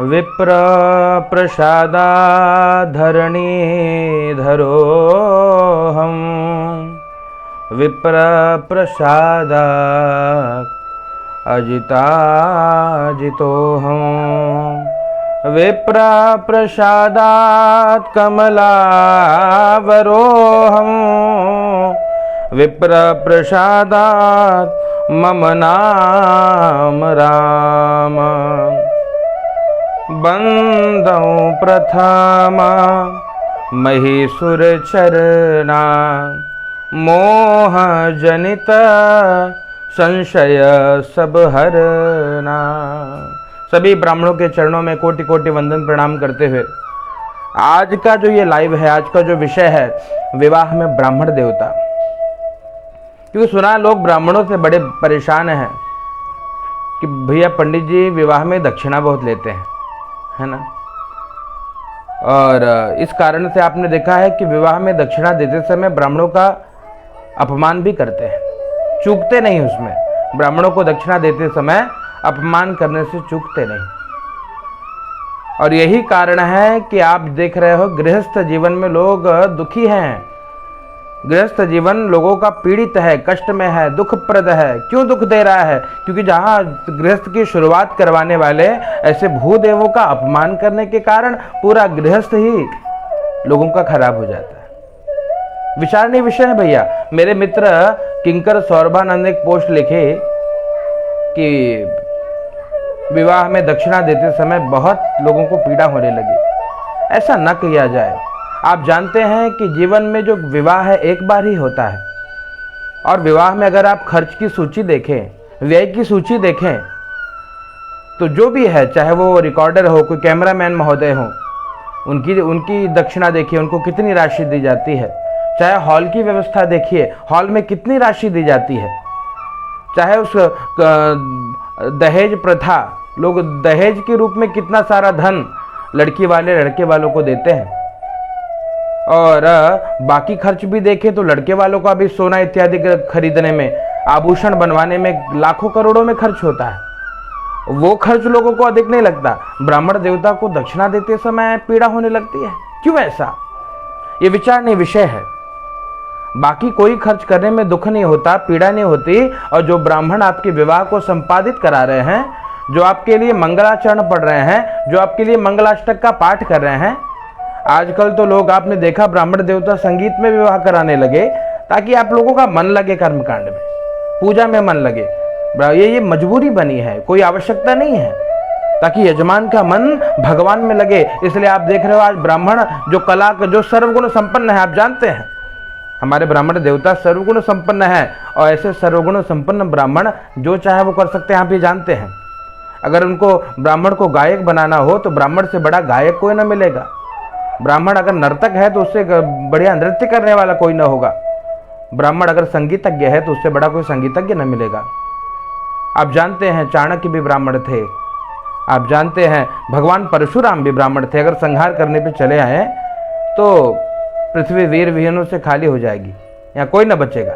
विप्र प्रसादात् धरणीधरोऽहं विप्र प्रसादात् अजिताजितोऽहं विप्र प्रसादात् कमलावरोऽहं विप्र प्रसादात् मम नाम राम बंदौ प्रथमा महीसुर चरना मोह जनित संशय सब हरना। सभी ब्राह्मणों के चरणों में कोटि कोटि वंदन प्रणाम करते हुए आज का जो ये लाइव है, आज का जो विषय है विवाह में ब्राह्मण देवता। क्योंकि सुना लोग ब्राह्मणों से बड़े परेशान हैं कि भैया पंडित जी विवाह में दक्षिणा बहुत लेते हैं, है ना। और इस कारण से आपने देखा है कि विवाह में दक्षिणा देते समय ब्राह्मणों का अपमान भी करते हैं, चूकते नहीं उसमें। ब्राह्मणों को दक्षिणा देते समय अपमान करने से चूकते नहीं। और यही कारण है कि आप देख रहे हो गृहस्थ जीवन में लोग दुखी हैं। गृहस्थ जीवन लोगों का पीड़ित है, कष्ट में है, दुखप्रद है। क्यों दुख दे रहा है? क्योंकि जहां गृहस्थ की शुरुआत करवाने वाले ऐसे भूदेवों का अपमान करने के कारण पूरा गृहस्थ ही लोगों का खराब हो जाता है। विचारणीय विषय है भैया। मेरे मित्र किंकर सौरभानंद ने एक पोस्ट लिखे कि विवाह में दक्षिणा देते समय बहुत लोगों को पीड़ा होने लगी। ऐसा न किया जाए। आप जानते हैं कि जीवन में जो विवाह है एक बार ही होता है, और विवाह में अगर आप खर्च की सूची देखें, व्यय की सूची देखें, तो जो भी है, चाहे वो रिकॉर्डर हो, कोई कैमरामैन महोदय हो, उनकी दक्षिणा देखिए, उनको कितनी राशि दी जाती है। चाहे हॉल की व्यवस्था देखिए, हॉल में कितनी राशि दी जाती है। चाहे उस दहेज प्रथा, लोग दहेज के रूप में कितना सारा धन लड़की वाले लड़के वालों को देते हैं। और बाकी खर्च भी देखें तो लड़के वालों का भी सोना इत्यादि खरीदने में, आभूषण बनवाने में लाखों करोड़ों में खर्च होता है। वो खर्च लोगों को अधिक नहीं लगता। ब्राह्मण देवता को दक्षिणा देते समय पीड़ा होने लगती है। क्यों ऐसा? ये विचारणीय विषय है। बाकी कोई खर्च करने में दुख नहीं होता, पीड़ा नहीं होती। और जो ब्राह्मण आपके विवाह को संपादित करा रहे हैं, जो आपके लिए मंगलाचरण पढ़ रहे हैं, जो आपके लिए मंगलाष्टक का पाठ कर रहे हैं। आजकल तो लोग, आपने देखा, ब्राह्मण देवता संगीत में विवाह कराने लगे ताकि आप लोगों का मन लगे कर्मकांड में, पूजा में मन लगे। ये मजबूरी बनी है, कोई आवश्यकता नहीं है, ताकि यजमान का मन भगवान में लगे। इसलिए आप देख रहे हो आज ब्राह्मण जो कला, जो सर्वगुण संपन्न है, आप जानते हैं हमारे ब्राह्मण देवता सर्वगुण संपन्न है। और ऐसे सर्वगुण संपन्न ब्राह्मण जो चाहे वो कर सकते हैं, आप ये जानते हैं। अगर उनको ब्राह्मण को गायक बनाना हो तो ब्राह्मण से बड़ा गायक कोई ना मिलेगा। ब्राह्मण अगर नर्तक है तो उससे बढ़िया नृत्य करने वाला कोई ना होगा। ब्राह्मण अगर संगीतज्ञ है तो उससे बड़ा कोई संगीतज्ञ न मिलेगा। आप जानते हैं चाणक्य भी ब्राह्मण थे। आप जानते हैं भगवान परशुराम भी ब्राह्मण थे। अगर संहार करने पे चले आए तो पृथ्वी वीर विहीनों से खाली हो जाएगी, यहाँ कोई न बचेगा।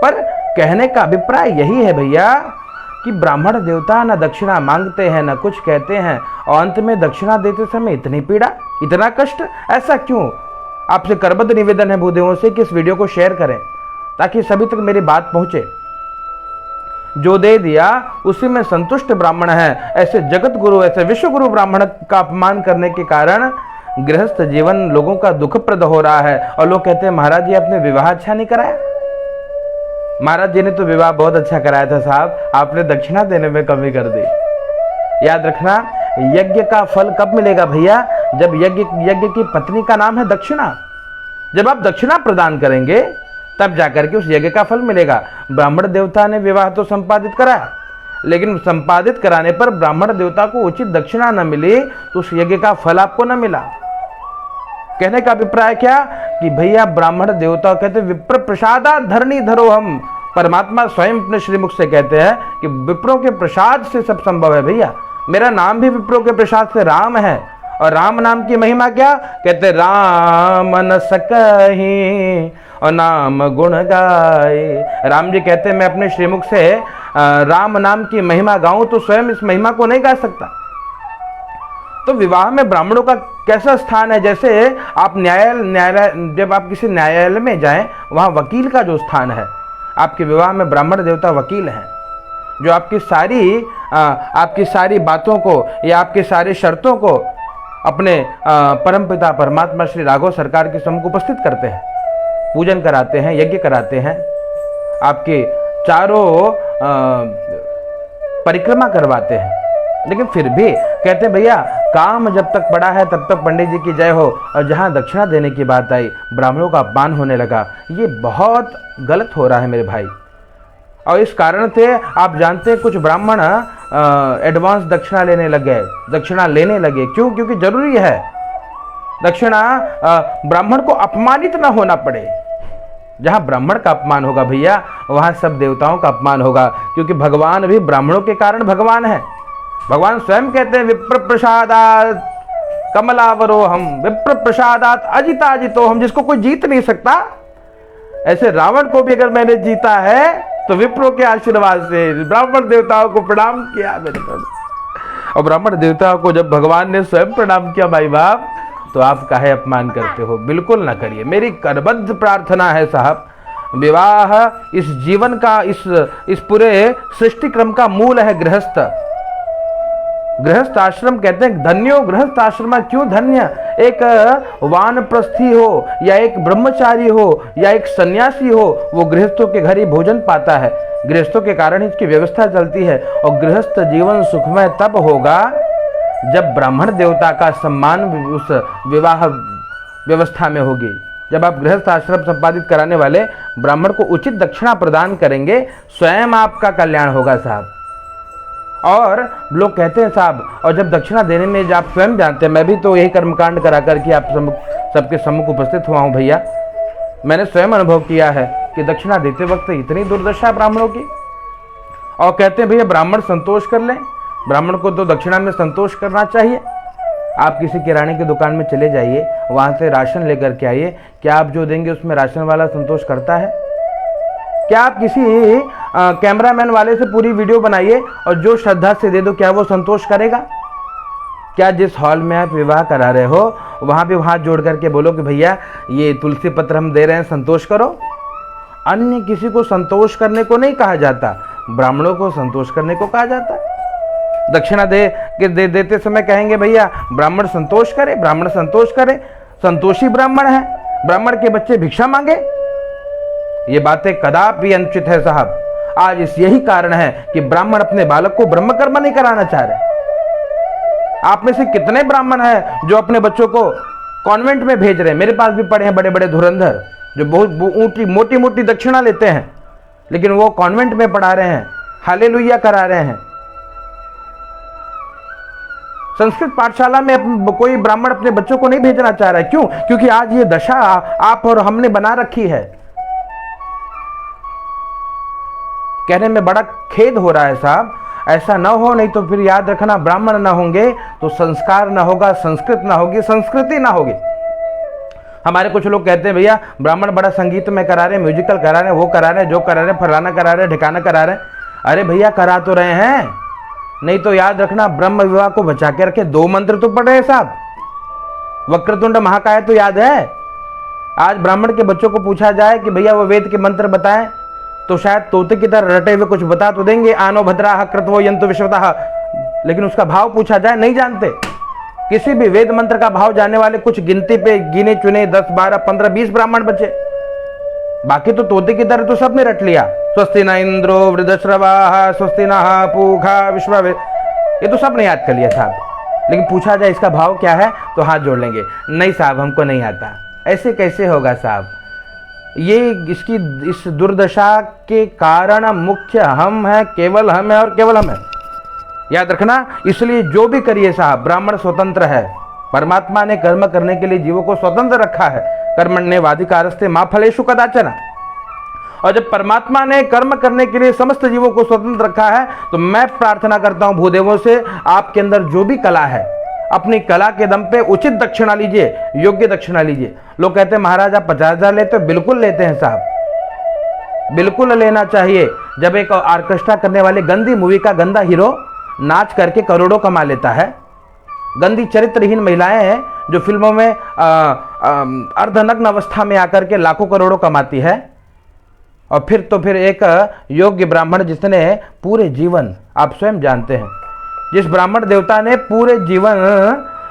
पर कहने का अभिप्राय यही है भैया कि ब्राह्मण देवता न दक्षिणा मांगते हैं, न कुछ कहते हैं, और अंत में दक्षिणा देते समय इतनी पीड़ा, इतना कष्ट, ऐसा क्यों? आपसे करबद्ध निवेदन है भूदेवों से कि इस वीडियो को शेयर करें ताकि सभी तक मेरी बात पहुंचे। जो दे दिया उसी में संतुष्ट ब्राह्मण है। ऐसे जगत गुरु, ऐसे विश्व गुरु ब्राह्मण का अपमान करने के कारण गृहस्थ जीवन लोगों का दुखप्रद हो रहा है। और लोग कहते हैं महाराज जी आपने विवाह अच्छा नहीं कराया। महाराज जी ने तो विवाह बहुत अच्छा कराया था साहब, आपने दक्षिणा देने में कमी कर दी। याद रखना, यज्ञ का फल कब मिलेगा भैया? जब यज्ञ की पत्नी का नाम है दक्षिणा। जब आप दक्षिणा प्रदान करेंगे तब जाकर के उस यज्ञ का फल मिलेगा। ब्राह्मण देवता ने विवाह तो संपादित कराया, लेकिन संपादित कराने पर ब्राह्मण देवता को उचित दक्षिणा न मिली तो उस यज्ञ का फल आपको न मिला। कहने का अभिप्राय क्या कि भैया ब्राह्मण देवता कहते विप्र प्रसादात् धरणीधरोऽहम्। परमात्मा स्वयं अपने श्रीमुख से कहते हैं कि विप्रों के प्रसाद से सब संभव है। भैया मेरा नाम भी विप्रों के प्रसाद से राम है। और राम नाम की महिमा क्या? कहते राम न सकहि और नाम गुण गाए। राम जी कहते मैं अपने श्रीमुख से राम नाम की महिमा गाऊं तो स्वयं इस महिमा को नहीं गा सकता। तो विवाह में ब्राह्मणों का कैसा स्थान है? जैसे आप न्यायालय जब आप किसी न्यायालय में जाएं, वहाँ वकील का जो स्थान है, आपके विवाह में ब्राह्मण देवता वकील हैं, जो आपकी सारी बातों को या आपकी सारी शर्तों को अपने परमपिता परमात्मा श्री राघव सरकार के सम्मुख उपस्थित करते हैं, पूजन कराते हैं, यज्ञ कराते हैं, आपके चारों परिक्रमा करवाते हैं। लेकिन फिर भी कहते हैं भैया काम जब तक पड़ा है तब तक पंडित जी की जय हो, और जहाँ दक्षिणा देने की बात आई ब्राह्मणों का अपमान होने लगा। ये बहुत गलत हो रहा है मेरे भाई। और इस कारण से आप जानते हैं कुछ ब्राह्मण एडवांस दक्षिणा लेने लगे, क्यों? क्योंकि जरूरी है दक्षिणा, ब्राह्मण को अपमानित ना होना पड़े। जहाँ ब्राह्मण का अपमान होगा भैया, वहाँ सब देवताओं का अपमान होगा, क्योंकि भगवान भी ब्राह्मणों के कारण भगवान है। भगवान स्वयं कहते हैं विप्र प्रसादात कमलावरोहम, विप्र प्रसादात अजिताजितो हम, जिसको कोई जीत नहीं सकता। ऐसे रावण को भी अगर मैंने जीता है तो विप्रों के आशीर्वाद से, ब्राह्मण देवताओं को प्रणाम किया मेरे को। और ब्राह्मण देवताओं को जब भगवान ने स्वयं प्रणाम किया भाई बाप, तो आप काहे अपमान करते हो? बिल्कुल ना करिए। मेरी करबद्ध प्रार्थना है साहब, विवाह इस जीवन का, इस पूरे सृष्टि क्रम का मूल है गृहस्थ आश्रम। कहते हैं धन्यो गृहस्थ आश्रम। क्यों धन्य? एक वानप्रस्थी हो या एक ब्रह्मचारी हो या एक सन्यासी हो, वो गृहस्थों के घर ही भोजन पाता है। गृहस्थों के कारण इसकी व्यवस्था चलती है। और गृहस्थ जीवन सुखमय तब होगा जब ब्राह्मण देवता का सम्मान उस विवाह व्यवस्था में होगी। जब आप गृहस्थ आश्रम संपादित कराने वाले ब्राह्मण को उचित दक्षिणा प्रदान करेंगे, स्वयं आपका कल्याण होगा साहब। और लोग कहते हैं साहब, और जब दक्षिणा देने में, जब आप स्वयं जानते हैं, मैं भी तो यही कर्मकांड करा करके आप सबके सम्मुख उपस्थित हुआ हूँ भैया। मैंने स्वयं अनुभव किया है कि दक्षिणा देते वक्त इतनी दुर्दशा ब्राह्मणों की। और कहते हैं भैया ब्राह्मण संतोष कर लें, ब्राह्मण को तो दक्षिणा में संतोष करना चाहिए। आप किसी किराने की दुकान में चले जाइए, वहाँ से राशन लेकर के आइए, क्या आप जो देंगे उसमें राशन वाला संतोष करता है? क्या आप किसी कैमरामैन वाले से पूरी वीडियो बनाइए और जो श्रद्धा से दे दो, क्या वो संतोष करेगा? क्या जिस हॉल में आप विवाह करा रहे हो वहाँ भी हाथ जोड़ करके बोलो कि भैया ये तुलसी पत्र हम दे रहे हैं, संतोष करो? अन्य किसी को संतोष करने को नहीं कहा जाता, ब्राह्मणों को संतोष करने को कहा जाता है। दक्षिणा देते समय कहेंगे भैया ब्राह्मण संतोष करे, ब्राह्मण संतोष करे, संतोषी ब्राह्मण है, ब्राह्मण के बच्चे भिक्षा मांगे। ये बातें कदापि अनुचित है साहब। आज यही कारण है कि ब्राह्मण अपने बालक को ब्रह्म कर्म नहीं कराना चाह रहे। आप में से कितने ब्राह्मण हैं जो अपने बच्चों को कॉन्वेंट में भेज रहे हैं? मेरे पास भी पढ़े हैं बड़े बड़े धुरंधर जो बहुत मोटी मोटी दक्षिणा लेते हैं, लेकिन वो कॉन्वेंट में पढ़ा रहे हैं, हालेलुया करा रहे हैं। संस्कृत पाठशाला में कोई ब्राह्मण अपने बच्चों को नहीं भेजना चाह रहा है। क्यों? क्योंकि आज ये दशा आप और हमने बना रखी है। कहने में बड़ा खेद हो रहा है साहब, ऐसा ना हो, नहीं तो फिर याद रखना ब्राह्मण ना होंगे तो संस्कार ना होगा, संस्कृत ना होगी, संस्कृति ना होगी। हमारे कुछ लोग कहते हैं भैया ब्राह्मण बड़ा संगीत में करा रहे हैं, म्यूजिकल करा रहे हैं, वो करा रहे हैं, जो करा रहे हैं, फलाना करा रहे हैं, ठिकाना करा रहे हैं। अरे भैया करा तो रहे हैं, नहीं तो याद रखना ब्रह्म विवाह को बचा के रखे। 2 मंत्र तो पढ़ रहे हैं साहब, वक्रतुंड महाकाय तो याद है। आज ब्राह्मण के बच्चों को पूछा जाए कि भैया वो वेद के मंत्र बताएं, तो शायद तोते की तरह रटे हुए कुछ बता तो देंगे, आनो भद्राः क्रतवो यन्तु विश्वतः, लेकिन उसका भाव पूछा जाए नहीं जानते। किसी भी वेद मंत्र का भाव जानने वाले कुछ गिनती पे गिने चुने 10, 12, 15, 20 ब्राह्मण बचे, बाकी तो तोते की तरह तो सबने रट लिया। स्वस्ति न इंद्रो वृद्धश्रवाः स्वस्ति नः पूषा विश्ववेद, ये तो सबने याद कर लिया साहब। लेकिन पूछा जाए इसका भाव क्या है तो हाथ जोड़ लेंगे, नहीं साहब हमको नहीं आता। ऐसे कैसे होगा साहब? ये इस दुर्दशा के कारण मुख्य हम हैं, केवल हम हैं और केवल हम हैं, याद रखना। इसलिए जो भी करिए साहब, ब्राह्मण स्वतंत्र है। परमात्मा ने कर्म करने के लिए जीवों को स्वतंत्र रखा है। कर्मण्येवाधिकारस्ते मा फलेषु कदाचन। और जब परमात्मा ने कर्म करने के लिए समस्त जीवों को स्वतंत्र रखा है, तो मैं प्रार्थना करता हूं भूदेवों से, आपके अंदर जो भी कला है अपनी कला के दम पे उचित दक्षिणा लीजिए, योग्य दक्षिणा लीजिए। लोग कहते हैं महाराज आप 50,000 लेते हो, बिल्कुल लेते हैं साहब, बिल्कुल लेना चाहिए। जब एक ऑर्केस्ट्रा करने वाले गंदी मूवी का गंदा हीरो नाच करके करोड़ों कमा लेता है, गंदी चरित्रहीन महिलाएं हैं जो फिल्मों में अर्धनग्न अवस्था में आकर के लाखों करोड़ों कमाती है। और फिर एक योग्य ब्राह्मण जिसने पूरे जीवन, आप स्वयं जानते हैं, जिस ब्राह्मण देवता ने पूरे जीवन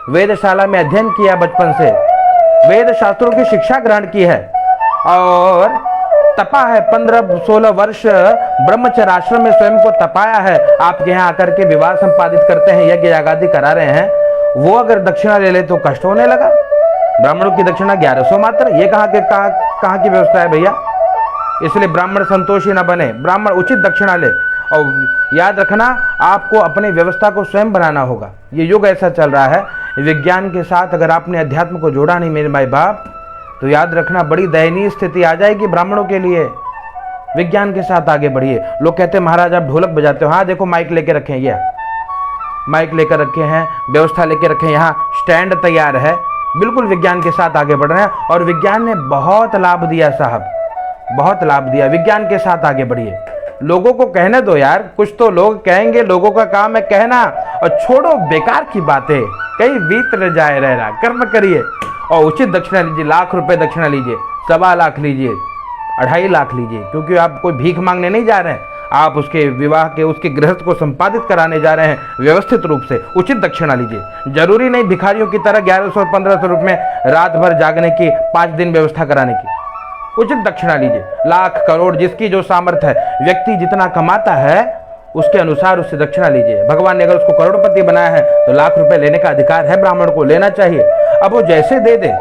वेदशाला में अध्ययन किया, बचपन से वेद शास्त्रों की शिक्षा ग्रहण की है और तपा है, 15-16 वर्ष ब्रह्मचर्य आश्रम में स्वयं को तपाया है, आपके यहाँ आकर के विवाह संपादित करते हैं, यज्ञ यागादि करा रहे हैं, वो अगर दक्षिणा ले ले तो कष्ट होने लगा। ब्राह्मणों की दक्षिणा 1100 मात्र, ये कहाँ की व्यवस्था है भैया। इसलिए ब्राह्मण संतोषी न बने, ब्राह्मण उचित दक्षिणा ले। और याद रखना, आपको अपनी व्यवस्था को स्वयं बनाना होगा। ये युग ऐसा चल रहा है, विज्ञान के साथ अगर आपने अध्यात्म को जोड़ा नहीं मेरे माई बाप, तो याद रखना बड़ी दयनीय स्थिति आ जाएगी ब्राह्मणों के लिए। विज्ञान के साथ आगे बढ़िए। लोग कहते हैं महाराज आप ढोलक बजाते हो, हाँ देखो माइक लेके रखे हैं, ये माइक लेकर रखे हैं, व्यवस्था लेके रखे हैं, यहाँ स्टैंड तैयार है, बिल्कुल विज्ञान के साथ आगे बढ़ रहे हैं। और विज्ञान ने बहुत लाभ दिया साहब, बहुत लाभ दिया। विज्ञान के साथ आगे बढ़िए। लोगों को कहने दो यार, कुछ तो लोग कहेंगे, लोगों का काम है कहना, और छोड़ो बेकार की बातें, कहीं बीत न जाए रहना, कर्म करिए और उचित दक्षिणा लीजिए। लाख रुपए दक्षिणा लीजिए, 1.25 लाख लीजिए, 2.5 लाख लीजिए, क्योंकि आप कोई भीख मांगने नहीं जा रहे हैं, आप उसके विवाह के, उसके गृहस्थ को संपादित कराने जा रहे हैं। व्यवस्थित रूप से उचित दक्षिणा लीजिए। जरूरी नहीं भिखारियों की तरह 1100-1500 रुपये में रात भर जागने की, 5 दिन व्यवस्था कराने की। उचित दक्षिणा लीजिए। लाख करोड़ जिसकी जो सामर्थ्य है, व्यक्ति जितना कमाता है उसके अनुसार उससे दक्षिणा लीजिए। भगवान ने अगर उसको करोड़पति बनाया है तो लाख रुपए लेने का अधिकार है, ब्राह्मण को लेना चाहिए। अब वो जैसे दे दे,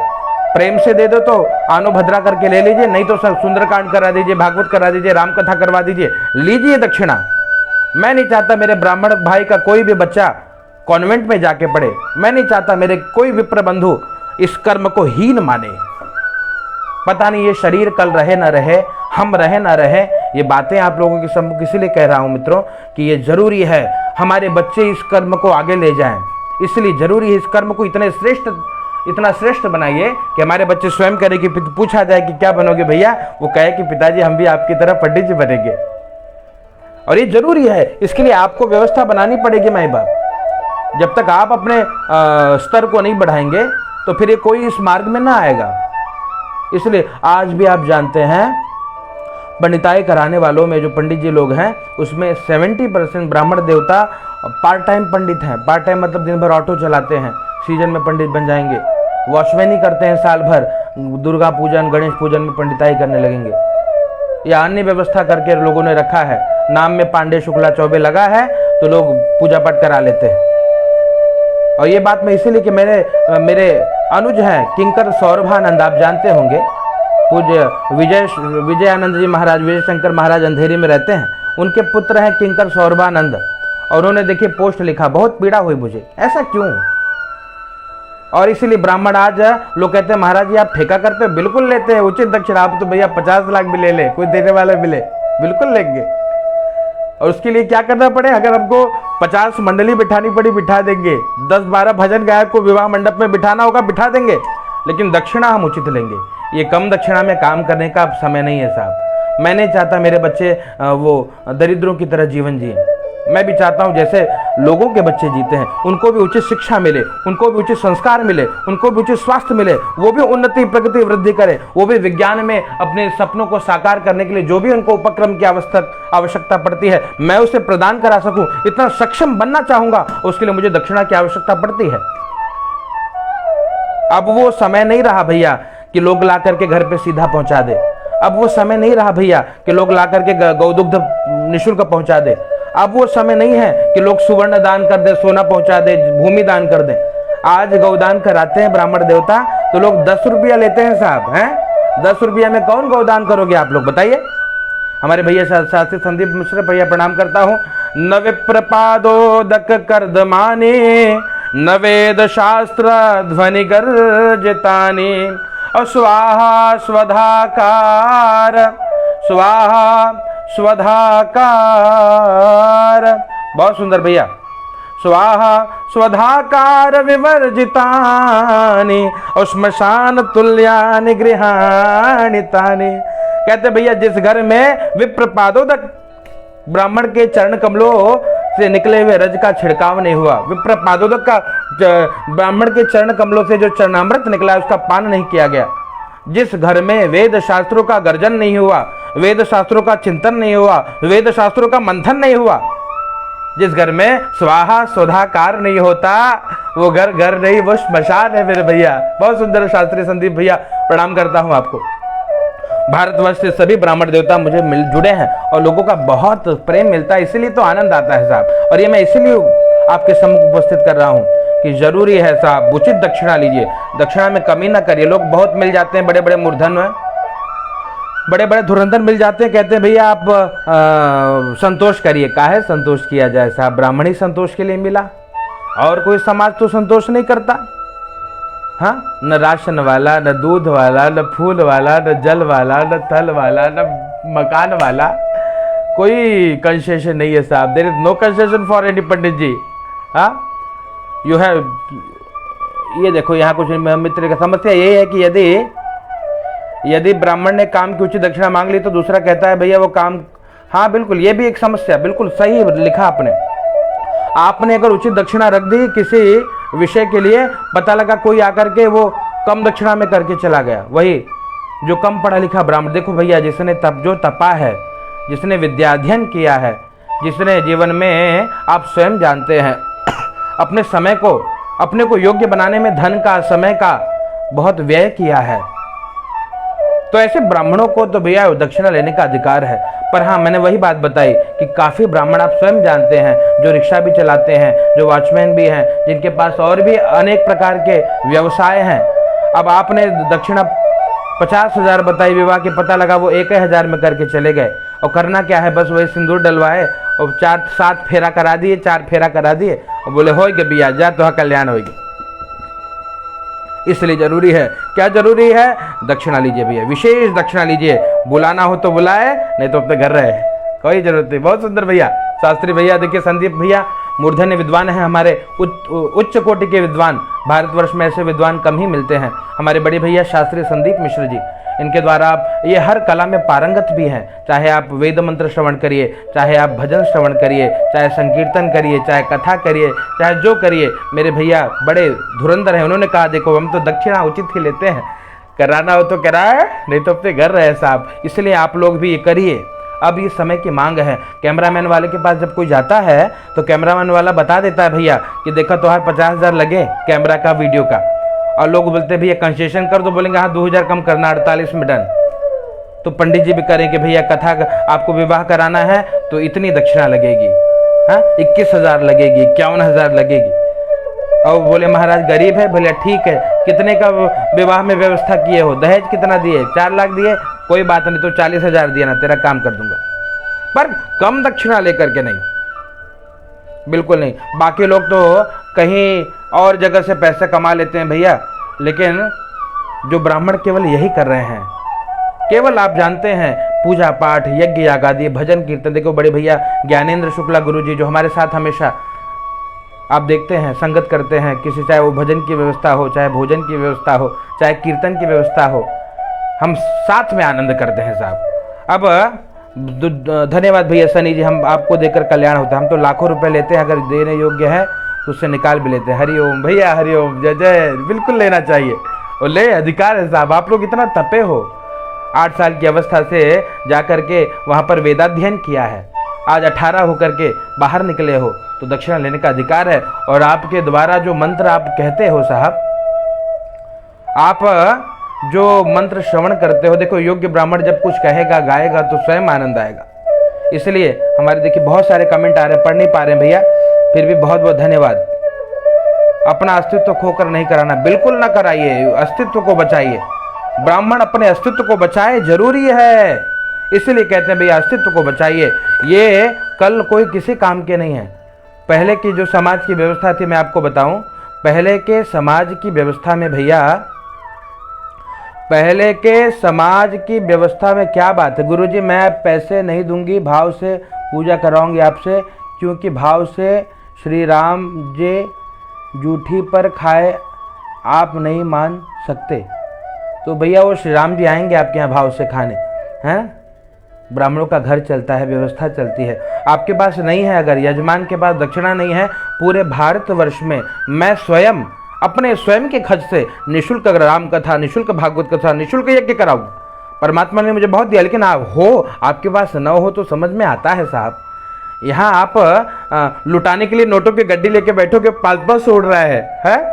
प्रेम से दे दो तो आनो भद्रा करके ले लीजिए, नहीं तो सुंदरकांड करा दीजिए, भागवत करा दीजिए, रामकथा करवा दीजिए, लीजिए दक्षिणा। मैं नहीं चाहता मेरे ब्राह्मण भाई का कोई भी बच्चा कॉन्वेंट में जाके पढ़े, मैं नहीं चाहता मेरे कोई विप्र बंधु इस कर्म को हीन माने। पता नहीं ये शरीर कल रहे ना रहे, हम रहे ना रहे, ये बातें आप लोगों के सम्मुख इसीलिए कह रहा हूं मित्रों कि ये जरूरी है हमारे बच्चे इस कर्म को आगे ले जाएं। इसलिए जरूरी है इस कर्म को इतना श्रेष्ठ बनाइए कि हमारे बच्चे स्वयं करें कि पूछा जाए कि क्या बनोगे भैया, वो कहे कि पिताजी हम भी आपकी तरह पंडित जी बनेंगे। और ये जरूरी है, इसके लिए आपको व्यवस्था बनानी पड़ेगी माई बाप। जब तक आप अपने स्तर को नहीं बढ़ाएंगे तो फिर ये कोई इस मार्ग में ना आएगा। इसलिए आज भी आप जानते हैं पंडिताई कराने वालों में जो पंडित जी लोग हैं उसमें 70% ब्राह्मण देवता पार्ट टाइम पंडित हैं। पार्ट टाइम मतलब दिन भर ऑटो चलाते हैं, सीजन में पंडित बन जाएंगे। वॉचमैनी करते हैं साल भर, दुर्गा पूजन गणेश पूजन में पंडिताई करने लगेंगे। या अन्य व्यवस्था करके लोगों ने रखा है, नाम में पांडे शुक्ला चौबे लगा है तो लोग पूजा पाठ करा लेते हैं। और ये बात मैं इसीलिए कि मेरे अनुज हैं किंकर सौरभानंद, आप जानते होंगे, पूज्य विजयानंद जी महाराज, विजय शंकर महाराज अंधेरी में रहते हैं, उनके पुत्र हैं किंकर सौरभानंद। और उन्होंने देखिए पोस्ट लिखा, बहुत पीड़ा हुई मुझे, ऐसा क्यों। और इसीलिए ब्राह्मण आज लोग कहते हैं महाराज जी आप ठेका करते हो, बिल्कुल लेते हैं उचित दक्षिणा। आप तो भैया 50 लाख भी ले ले, कोई देने वाला मिले बिल्कुल लेंगे। और उसके लिए क्या करना पड़े, अगर हमको 50 मंडली बिठानी पड़ी बिठा देंगे, 10-12 भजन गायक को विवाह मंडप में बिठाना होगा बिठा देंगे, लेकिन दक्षिणा हम उचित लेंगे। ये कम दक्षिणा में काम करने का अब समय नहीं है साहब। मैं नहीं चाहता मेरे बच्चे वो दरिद्रों की तरह जीवन जिए। मैं भी चाहता हूं जैसे लोगों के बच्चे जीते हैं उनको भी उचित शिक्षा मिले, उनको भी उचित संस्कार मिले, उनको भी उचित स्वास्थ्य मिले, वो भी उन्नति प्रगति वृद्धि करे, वो भी विज्ञान में अपने सपनों को साकार करने के लिए जो भी उनको उपक्रम की आवश्यकता पड़ती है मैं उसे प्रदान करा सकूं, इतना सक्षम बनना चाहूंगा। उसके लिए मुझे दक्षिणा की आवश्यकता पड़ती है। अब वो समय नहीं रहा भैया कि लोग ला करके घर पे सीधा पहुंचा दे। अब वो समय नहीं रहा भैया कि लोग ला करके गौदुग्ध निःशुल्क पहुंचा दे। अब वो समय नहीं है कि लोग सुवर्ण दान कर दे, सोना पहुंचा दे, भूमि दान कर दे। आज गौदान कराते हैं ब्राह्मण देवता तो लोग 10 रुपया लेते हैं साहब, हैं 10 रुपया में कौन गौदान करोगे आप लोग बताइए। हमारे भैया शास्त्री संदीप मिश्र भैया प्रणाम करता हूँ। न विप्रपादोदक कर्दमाने न वेद शास्त्र ध्वनि गर्जितानि अस्वाहा स्वधाकार स्वाहा स्वधाकार। बहुत सुंदर भैया। स्वाहा स्वधाकार विवर्जितानि श्मशान तुल्यानि गृहाणि तानि। कहते भैया जिस घर में विप्रपादोदक ब्राह्मण के चरण कमलों से निकले हुए रज का छिड़काव नहीं हुआ, विप्र पादोदक का ब्राह्मण के चरण कमलों से जो चरणामृत निकला उसका पान नहीं किया गया, जिस घर में वेद शास्त्रों का गर्जन नहीं हुआ, वेद शास्त्रों का चिंतन नहीं हुआ, वेद शास्त्रों का मंथन नहीं हुआ, जिस घर में स्वाहा स्वधाकार नहीं होता, वो घर घर नहीं, वो श्मशान है मेरे भैया। बहुत सुंदर शास्त्री संदीप भैया, प्रणाम करता हूं आपको। भारतवर्ष से सभी ब्राह्मण देवता मुझे मिल जुड़े हैं और लोगों का बहुत प्रेम मिलता है, इसीलिए तो आनंद आता है साहब। और ये मैं इसीलिए आपके सम्मुख उपस्थित कर रहा हूँ कि जरूरी है साहब, उचित दक्षिणा लीजिए, दक्षिणा में कमी ना करिए। लोग बहुत मिल जाते हैं, बड़े बड़े मूर्धन में, बड़े बड़े धुरंधर मिल जाते हैं, कहते हैं भैया आप संतोष करिए। काहे संतोष किया जाए साहब, ब्राह्मण ही संतोष के लिए मिला, और कोई समाज तो संतोष नहीं करता। हाँ, न राशन वाला, न दूध वाला, न फूल वाला, न जल वाला, न थल वाला, न मकान वाला, कोई कंसेशन नहीं है साहब। There is no concession for any Pandit ji. हाँ, यू हैव, ये देखो यहाँ कुछ मित्र का समस्या ये है कि यदि ब्राह्मण ने काम की उचित दक्षिणा मांग ली तो दूसरा कहता है भैया वो काम, हाँ बिल्कुल, ये भी एक समस्या, बिल्कुल सही लिखा आपने अगर उचित दक्षिणा रख दी किसी विषय के लिए, पता लगा कोई आकर के वो कम दक्षिणा में करके चला गया, वही जो कम पढ़ा लिखा ब्राह्मण। देखो भैया, जिसने जो तपा है, जिसने विद्याध्ययन किया है, जिसने जीवन में, आप स्वयं जानते हैं, अपने समय को, अपने को योग्य बनाने में धन का, समय का बहुत व्यय किया है, तो ऐसे ब्राह्मणों को तो भैया दक्षिणा लेने का अधिकार है। पर हाँ, मैंने वही बात बताई कि काफ़ी ब्राह्मण आप स्वयं जानते हैं जो रिक्शा भी चलाते हैं, जो वॉचमैन भी हैं, जिनके पास और भी अनेक प्रकार के व्यवसाय हैं। अब आपने दक्षिणा 50,000 बताई विवाह के, पता लगा वो 1,000 में करके चले गए, और करना क्या है, बस वही सिंदूर डलवाए और 4-7 फेरा करा दिए, 4 फेरा करा दिए और बोले होगे भैया जा तो कल्याण होगी। इसलिए जरूरी है, क्या जरूरी है, दक्षिणा लीजिए भैया, विशेष दक्षिणा लीजिए। बुलाना हो तो बुलाए, नहीं तो अपने घर रहे, कोई जरूरत नहीं। बहुत सुंदर भैया, शास्त्री भैया, देखिए संदीप भैया मूर्धन्य विद्वान है, हमारे उच्च कोटि के विद्वान। भारतवर्ष में ऐसे विद्वान कम ही मिलते हैं। हमारे बड़े भैया शास्त्री संदीप मिश्र जी, इनके द्वारा आप ये हर कला में पारंगत भी हैं। चाहे आप वेद मंत्र श्रवण करिए, चाहे आप भजन श्रवण करिए, चाहे संकीर्तन करिए, चाहे कथा करिए, चाहे जो करिए, मेरे भैया बड़े धुरंधर हैं। उन्होंने कहा देखो हम तो दक्षिणा उचित ही लेते हैं, कराना हो तो कराए, नहीं तो अपने घर रहे साहब। इसलिए आप लोग भी ये करिए। अब ये समय की मांग है। कैमरामैन वाले के पास जब कोई जाता है तो कैमरामैन वाला बता देता है भैया कि देखा तो 50,000 लगे कैमरा का, वीडियो का, और लोग बोलते हैं भैया कंसेशन कर दो, बोलेंगे हाँ 2,000 कम करना, 48 में डन। तो पंडित जी भी करेंगे भैया कथा आपको विवाह कराना है तो इतनी दक्षिणा लगेगी, हाँ 21,000 लगेगी, 51,000 लगेगी। और बोले महाराज गरीब है, बोले ठीक है, कितने का विवाह में व्यवस्था किए हो, दहेज कितना दिए, 4 लाख दिए, कोई बात नहीं, तो 40,000 दिया ना, तेरा काम कर दूंगा। पर कम दक्षिणा लेकर के नहीं, बिल्कुल नहीं। बाकी लोग तो कहीं और जगह से पैसे कमा लेते हैं भैया, लेकिन जो ब्राह्मण केवल यही कर रहे हैं, केवल आप जानते हैं पूजा पाठ, यज्ञ यागादि, भजन कीर्तन। देखो बड़े भैया ज्ञानेंद्र शुक्ला गुरु जी जो हमारे साथ हमेशा आप देखते हैं संगत करते हैं, किसी चाहे वो भजन की व्यवस्था हो, चाहे भोजन की व्यवस्था हो, चाहे कीर्तन की व्यवस्था हो, हम साथ में आनंद करते हैं साहब। अब धन्यवाद भैया सनी जी, हम आपको देकर कल्याण होता है। हम तो लाखों रुपए लेते हैं, अगर देने योग्य है तो उससे निकाल भी लेते हैं। हरिओम भैया, हरिओम, जय जय, बिल्कुल लेना चाहिए और ले, अधिकार है साहब। आप लोग इतना तपे हो, 8 साल की अवस्था से जाकर के वहाँ पर वेदाध्ययन किया है, आज 18 होकर के बाहर निकले हो, तो दक्षिणा लेने का अधिकार है। और आपके द्वारा जो मंत्र आप कहते हो साहब, आप जो मंत्र श्रवण करते हो, देखो योग्य ब्राह्मण जब कुछ कहेगा गाएगा तो स्वयं आनंद आएगा। इसलिए हमारे देखिए बहुत सारे कमेंट आ रहे हैं, पढ़ नहीं पा रहे हैं भैया, फिर भी बहुत बहुत धन्यवाद। अपना अस्तित्व खोकर नहीं कराना, बिल्कुल ना कराइए, अस्तित्व को बचाइए। ब्राह्मण अपने अस्तित्व को बचाए, जरूरी है, इसलिए कहते हैं भैया अस्तित्व को बचाइए। ये कल कोई किसी काम के नहीं है। पहले की जो समाज की व्यवस्था थी, मैं आपको बताऊं, पहले के समाज की व्यवस्था में भैया, पहले के समाज की व्यवस्था में क्या बात है गुरुजी, मैं पैसे नहीं दूंगी, भाव से पूजा कराऊंगी आपसे, क्योंकि भाव से श्री राम जी जूठी पर खाए आप नहीं मान सकते। तो भैया वो श्री राम जी आएंगे आपके यहाँ भाव से खाने, हैं? ब्राह्मणों का घर चलता है, व्यवस्था चलती है। आपके पास नहीं है, अगर यजमान के पास दक्षिणा नहीं है, पूरे भारतवर्ष में मैं स्वयं अपने स्वयं के खर्च से निःशुल्क राम कथा, निःशुल्क भागवत कथा, निःशुल्क यज्ञ कराऊँ। परमात्मा ने मुझे बहुत दिया, लेकिन आप हो, आपके पास न हो तो समझ में आता है साहब। यहाँ आप लुटाने के लिए नोटों की गड्डी लेके बैठोगे, 500 उड़ रहा है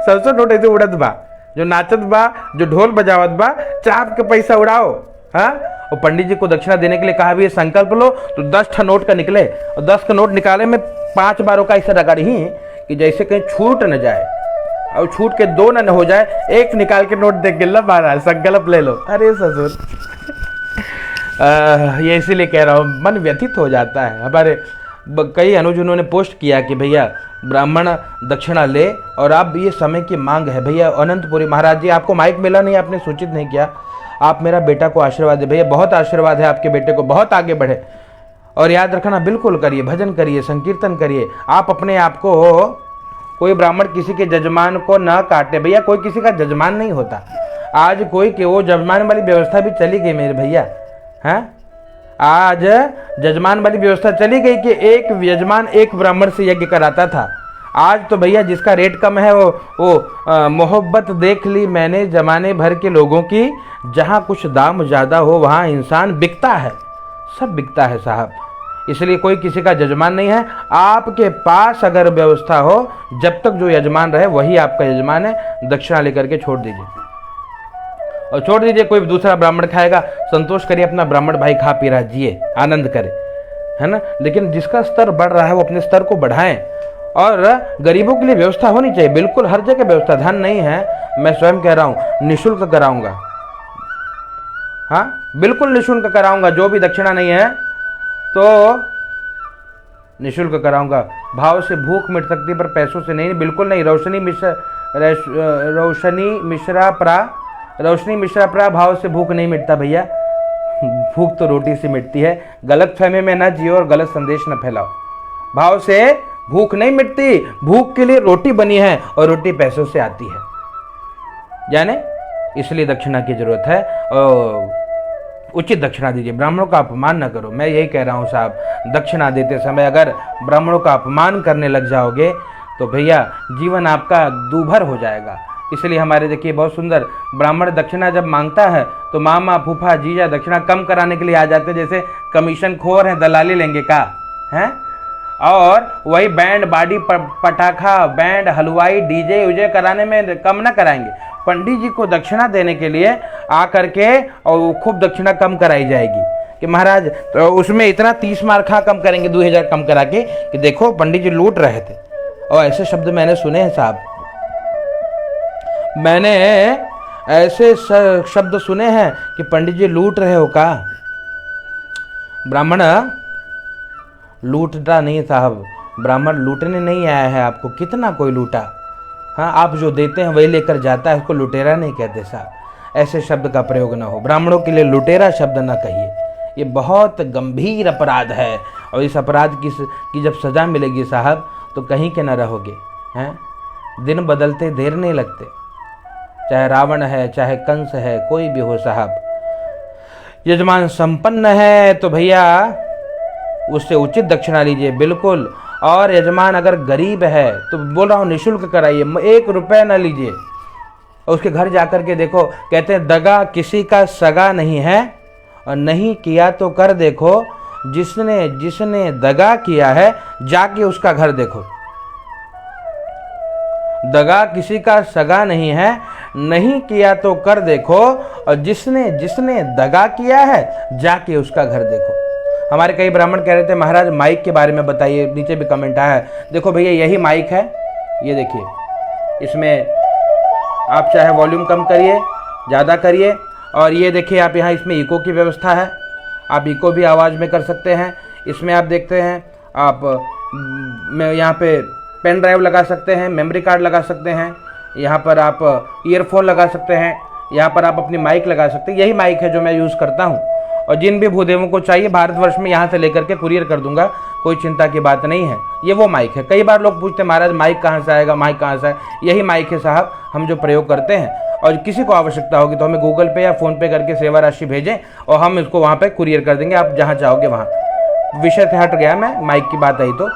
100 नोट ऐसे उड़त बा, जो नाचत बा, जो ढोल बजावत बा, चाप के पैसा उड़ाओ। और पंडित जी को दक्षिणा देने के लिए कहा भी, संकल्प लो तो 10 नोट का निकले, और 10 का नोट निकाले में 5 बारों का ऐसा रगड़ ही कि जैसे कहीं छूट न जाए, और छूट के 2 न हो जाए, एक निकाल के नोट देख के ला महाराज संकल्प ले लो। अरे ससुर ये इसीलिए कह रहा हूँ, मन व्यथित हो जाता है। हमारे कई अनुजनों ने पोस्ट किया कि भैया ब्राह्मण दक्षिणा ले, और आप ये समय की मांग है। भैया अनंतपुरी महाराज जी, आपको माइक मिला नहीं, आपने सूचित नहीं किया, आप मेरा बेटा को आशीर्वाद दे। भैया बहुत आशीर्वाद है आपके बेटे को, बहुत आगे बढ़े। और याद रखना, बिल्कुल करिए, भजन करिए, संकीर्तन करिए। आप अपने आप को, कोई ब्राह्मण किसी के जजमान को न काटे। भैया कोई किसी का जजमान नहीं होता। आज कोई के वो जजमान वाली व्यवस्था भी चली गई मेरे भैया, हैं? आज जजमान वाली व्यवस्था चली गई कि एक यजमान एक ब्राह्मण से यज्ञ कराता था। आज तो भैया जिसका रेट कम है वो मोहब्बत देख ली मैंने जमाने भर के लोगों की, जहाँ कुछ दाम ज़्यादा हो वहाँ इंसान बिकता है, सब बिकता है साहब। इसलिए कोई किसी का जजमान नहीं है। आपके पास अगर व्यवस्था हो, जब तक जो यजमान रहे वही आपका यजमान है, दक्षिणा लेकर के छोड़ दीजिए, और छोड़ दीजिए। कोई दूसरा ब्राह्मण खाएगा, संतोष करिए, अपना ब्राह्मण भाई खा पी रहा, जिए, आनंद करे, है ना। लेकिन जिसका स्तर बढ़ रहा है वो अपने स्तर को बढ़ाएं, और गरीबों के लिए व्यवस्था होनी चाहिए, बिल्कुल हर जगह व्यवस्था। धन नहीं है, मैं स्वयं कह रहा हूँ, निःशुल्क कराऊंगा, हाँ बिल्कुल निःशुल्क कराऊंगा। जो भी दक्षिणा नहीं है तो निःशुल्क कराऊंगा। भाव से भूख मिट सकती है पर पैसों से नहीं, बिल्कुल नहीं। रोशनी मिश्रा प्रा भाव से भूख नहीं मिटता भैया, भूख तो रोटी से मिटती है। गलत फहमी में न जियो और गलत संदेश न फैलाओ। भाव से भूख नहीं मिटती, भूख के लिए रोटी बनी है, और रोटी पैसों से आती है, जाने। इसलिए दक्षिणा की जरूरत है, और उचित दक्षिणा दीजिए। ब्राह्मणों का अपमान न करो, मैं यही कह रहा हूँ साहब। दक्षिणा देते समय अगर ब्राह्मणों का अपमान करने लग जाओगे तो भैया जीवन आपका दूभर हो जाएगा। इसलिए हमारे देखिए बहुत सुंदर, ब्राह्मण दक्षिणा जब मांगता है तो मामा फूफा जीजा दक्षिणा कम कराने के लिए आ जाते, जैसे कमीशन खोर हैं, दलाली लेंगे का हैं। और वही बैंड बाडी पटाखा, बैंड हलवाई डीजे उजे कराने में कम ना कराएंगे। पंडित जी को दक्षिणा देने के लिए आ करके और खूब दक्षिणा कम कराई जाएगी कि महाराज तो उसमें इतना 30 मार्खा कम करेंगे, 2000 कम करा के, कि देखो पंडित जी लूट रहे थे। और ऐसे शब्द मैंने सुने हैं साहब, मैंने ऐसे शब्द सुने हैं कि पंडित जी लूट रहे हो का। ब्राह्मण लूटता नहीं साहब, ब्राह्मण लूटने नहीं आया है आपको, कितना कोई लूटा। हाँ, आप जो देते हैं वही लेकर जाता है, उसको लुटेरा नहीं कहते साहब। ऐसे शब्द का प्रयोग ना हो, ब्राह्मणों के लिए लुटेरा शब्द ना कहिए, ये बहुत गंभीर अपराध है। और इस अपराध की जब सज़ा मिलेगी साहब तो कहीं के ना रहोगे, हैं। दिन बदलते देर नहीं लगते, चाहे रावण है, चाहे कंस है, कोई भी हो साहब। यजमान संपन्न है तो भैया उससे उचित दक्षिणा लीजिए, बिल्कुल। और यजमान अगर गरीब है तो बोल रहा हूँ निःशुल्क कराइए, 1 रुपया न लीजिए। उसके घर जाकर के देखो, कहते हैं दगा किसी का सगा नहीं है, और नहीं किया तो कर देखो, जिसने दगा किया है जाके उसका घर देखो। दगा किसी का सगा नहीं है, नहीं किया तो कर देखो, और जिसने दगा किया है जाके उसका घर देखो। हमारे कई ब्राह्मण कह रहे थे महाराज माइक के बारे में बताइए, नीचे भी कमेंट आया है। देखो भैया यही माइक है, ये देखिए, इसमें आप चाहे वॉल्यूम कम करिए, ज़्यादा करिए, और ये देखिए आप यहाँ इसमें इको की व्यवस्था है, आप इको भी आवाज़ में कर सकते हैं। इसमें आप देखते हैं आप यहाँ पे पेन ड्राइव लगा सकते हैं, मेमोरी कार्ड लगा सकते हैं, यहाँ पर आप ईयरफोन लगा सकते हैं, यहाँ पर आप अपनी माइक लगा सकते हैं। यही माइक है जो मैं यूज़ करता हूँ। और जिन भी भूदेवों को चाहिए भारतवर्ष में यहाँ से लेकर के कुरियर कर दूंगा, कोई चिंता की बात नहीं है। ये वो माइक है। कई बार लोग पूछते हैं महाराज माइक कहाँ से आएगा, माइक कहाँ से आएगा। यही माइक है साहब, हम जो प्रयोग करते हैं। और किसी को आवश्यकता होगी तो हमें गूगल पे या फ़ोन पे करके सेवा राशि भेजें और हम इसको वहाँ पे कुरियर कर देंगे, आप जहाँ चाहोगे वहाँ। विषय से हट गया मैं, माइक की बात आई तो।